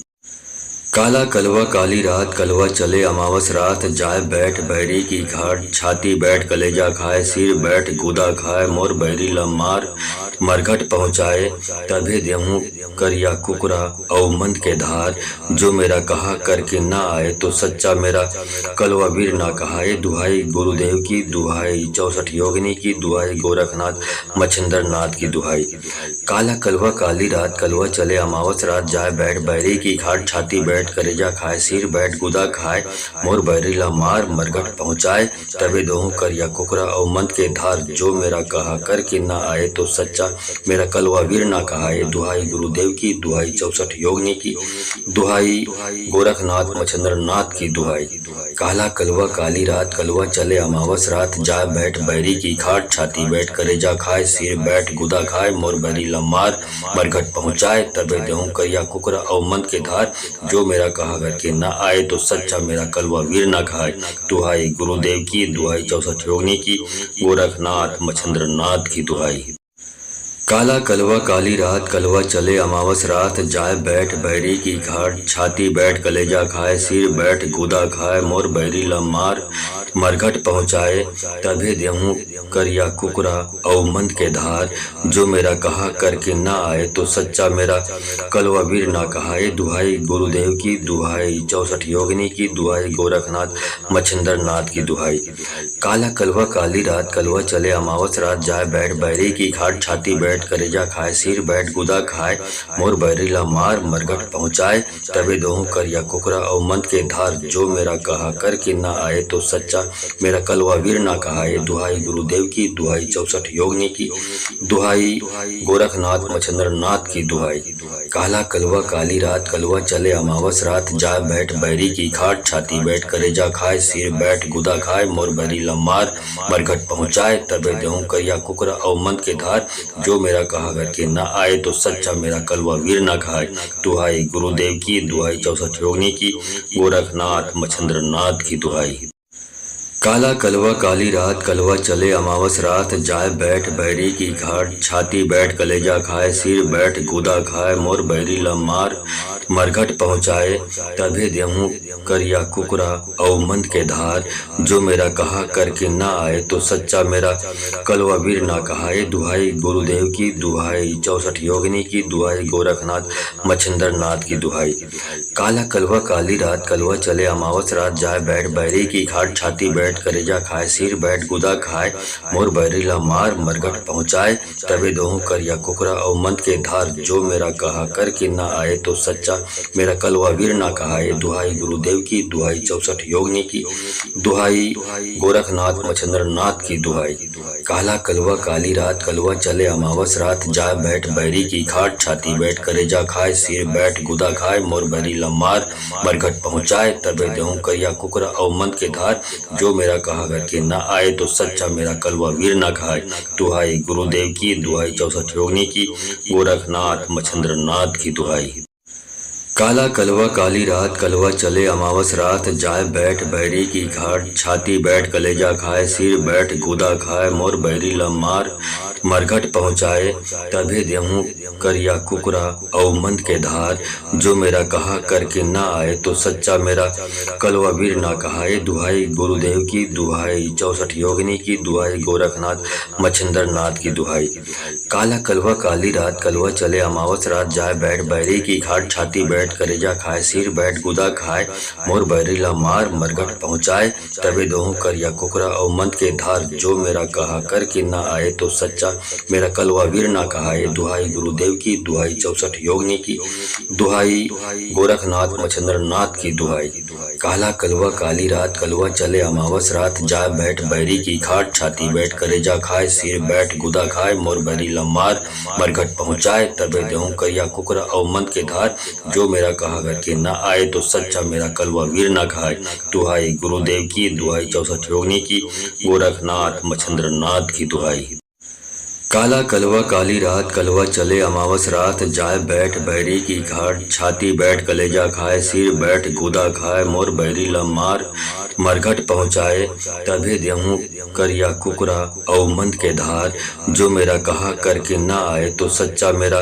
काला कलवा काली रात, कलवा चले अमावस रात, जाए बैठ बैरी की घाट, छाती बैठ कलेजा खाए, सिर बैठ गुदा खाए, मोर बैरी लम्मार मरघट पहुँचाए, तभे देहूँ करिया कुकरा अवमंत के धार, जो मेरा कहा करके न आए तो सच्चा मेरा कलवा वीर ना कहाए। दुहाई गुरुदेव की, दुहाई 64 योगिनी की, दुहाई गोरखनाथ मच्छिंद्र नाथ की दुहाई। काला कलवा काली रात, कलवा चले अमावस रात, जाए बैठ बैरी की घाट, छाती बैठ करेजा खाए, सिर बैठ गुदा खाए, मोर बैरी ला मार मरघट पहुँचाए, तबे दोहूँ करिया कुकरा अवमंत के धार, जो मेरा कहा करके न आए तो सच्चा मेरा कलवा वीर ना कहाए। दुहाई गुरुदेव की, दुहाई 64 योगिनी की, दुहाई गोरखनाथ मच्छिंद्र नाथ की दुहाई। काला कलवा काली रात, कलवा चले अमावस रात, जाए बैठ बैरी की खाट, छाती बैठ करेजा खाए, सिर बैठ गुदा खाए, मोर बैरी लम्मार मरघट पहुँचाए, तबे देहूँ करिया कुकरा अवमंत के धार, जो मेरा कहा करके न आए तो सच्चा मेरा कलवा वीर ना खाए। दुहाई गुरुदेव की, दुहाई 64 योगिनी की, गोरखनाथ मच्छिंद्र नाथ की दुहाई। काला कलवा काली रात, कलवा चले अमावस रात, जाए बैठ बैरी की घाट, छाती बैठ कलेजा खाए, सिर बैठ गुदा खाए, मोर बैरी लम्मार मरघट पहुँचाए, तभे देहूँ करिया कुकरा अवमंत के धार, जो मेरा कहा करके न आए तो सच्चा मेरा कलवा वीर ना कहाए। दुहाई गुरुदेव की, दुहाई 64 योगिनी की, दुहाई गोरखनाथ मच्छिंद्र नाथ की दुहाई। काला कलवा काली रात, कलवा चले अमावस रात, जाए बैठ बैरी की घाट, छाती बैठ करेजा खाए, सिर बैठ गुदा खाए, मोर बैरी ला मार मरघट पहुँचाए, तबे दोहूँ करिया कुकरा अवमंत के धार, जो मेरा कहा करके न आए तो सच्चा सच्चा मेरा कलवा वीर ना कहाए। दुहाई गुरुदेव की, दुहाई 64 योगिनी की, दुहाई गोरखनाथ मच्छिंद्र नाथ की दुहाई। काला कलवा काली रात, कलवा चले अमावस रात, जाए बैठ बैरी की खाट, छाती बैठ करेजा खाए, सिर बैठ गुदा खाए, मोर बैरी लमार मरघट पहुँचाए, तबे देहूँ करिया कुकरा और मंद के धार, जो मेरा कहा करके न आए तो सच्चा मेरा कलवा वीर न खाए। दुहाई गुरुदेव की, दुहाई 64 योगिनी की, गोरखनाथ मच्छिंद्र नाथ की दुहाई। काला कलवा काली रात, कलवा चले अमावस रात, जाए बैठ बैरी की घाट, छाती बैठ कलेजा खाए, सिर बैठ गुदा खाए, मोर बैरी लमार मरघट पहुँचाए, तभे देहूँ करिया कुकरा और मंद के धार, जो मेरा कहा करके ना आए तो सच्चा मेरा कलवा वीर ना कहाए। दुहाई गुरुदेव की, दुहाई 64 योगिनी की, दुहाई गोरखनाथ मच्छिंद्र नाथ की दुहाई। काला कलवा काली रात, कलवा चले अमावस रात, जाए बैठ बैरी की घाट, छाती बैठ करेजा खाए, सिर बैठ गुदा खाए, मोर बैरी लमार मरघट पहुँचाए, तबे देहूँ करिया कुकरा और मंद के धार, जो मेरा कहा करके ना आए तो सच्चा मेरा कलवा वीर ना कहाए। दुहाई गुरुदेव की, दुहाई 64 योगिनी की, दुहाई गोरखनाथ मच्छिंद्र नाथ की दुहाई। काला कलवा काली रात, कलवा चले अमावस रात, जाए बैठ बैरी की खाट, छाती बैठ करेजा खाए, सिर बैठ गुदा खाए, मोर बैरी लमार मरघट पहुँचाए, तबे देहूँ करिया कुकरा और मंद के धार, जो मेरा कहा करके ना आए तो सच्चा मेरा कलवा वीर ना खाए। दुहाई गुरुदेव की, दुहाई 64 योगिनी की, गोरखनाथ मच्छिंद्र नाथ की दुहाई। काला कलवा काली रात, कलवा चले अमावस रात, जाए बैठ बैरी की घाट, छाती बैठ कलेजा खाए, सिर बैठ गुदा खाए, मोर बैरी लमार मरघट पहुँचाए, तभे देहूँ करिया कुकरा और मंद के धार, जो मेरा कहा करके ना आए तो सच्चा मेरा कलवा वीर ना कहाए। दुहाई गुरुदेव की, दुहाई 64 योगिनी की, दुहाई गोरखनाथ मच्छिंद्र नाथ की दुहाई। काला कलवा काली रात, कलवा चले अमावस रात, जाए बैठ बैरी की घाट, छाती बैठ करेजा खाए, सिर बैठ गुदा खाए, मोर बैरी लमार मरघट पहुँचाए, तबे देहूँ करिया कुकरा और मंद के धार, जो मेरा कहा करके ना आए तो सच्चा मेरा कलवा वीर ना कहाए। दुहाई गुरुदेव की, दुहाई 64 योगिनी की, दुहाई गोरखनाथ मच्छिंद्र नाथ की दुहाई। काला कलवा काली रात, कलवा चले अमावस रात, जाए बैठ बैरी की खाट, छाती बैठ करेजा खाए, सिर बैठ गुदा खाए, मोर बैरी लमार मरघट पहुँचाए, तबे देहूँ करिया कुकरा और मंद के धार, जो मेरा कहा करके ना आए तो सच्चा मेरा कलवा वीर ना खाए। दुहाई गुरुदेव की, दुहाई 64 योगिनी की, गोरखनाथ मच्छिंद्र नाथ की दुहाई। काला कलवा काली रात, कलवा चले अमावस रात, जाए बैठ बैरी की घाट, छाती बैठ कलेजा खाए, सिर बैठ गुदा खाए, मोर बैरी लमार मरघट पहुँचाए, तभे देहूँ करिया कुकरा और मंद के धार, जो मेरा कहा करके ना आए तो सच्चा मेरा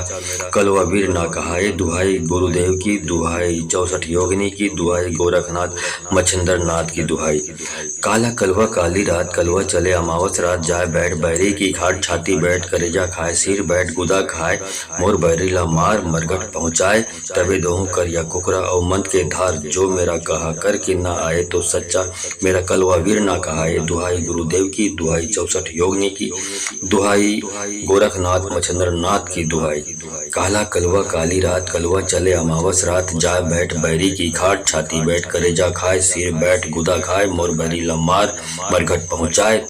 कलवा वीर ना कहाए। दुहाई गुरुदेव की, दुहाई 64 योगिनी की, दुहाई गोरखनाथ मच्छिंद्र नाथ की दुहाई। काला कलवा काली रात, कलवा चले अमावस रात, जाए बैठ बैरी की घाट, छाती बैठ करेजा खाए, सिर बैठ गुदा खाए, मोर बैरी लमार मरघट पहुँचाए, तबे देहूँ करिया कुकरा और मंद के धार, जो मेरा कहा करके ना आए तो सच्चा मेरा कलवा वीर ना कहाए। दुहाई गुरुदेव की, दुहाई 64 योगिनी की, दुहाई गोरखनाथ मच्छिंद्र नाथ की दुहाई। काला कलवा काली रात, कलवा चले अमावस रात, जाए बैठ बैरी की खाट, छाती बैठ करेजा खाए, सिर बैठ गुदा खाए, मोर बैरी लमार मरघट पहुँचाए।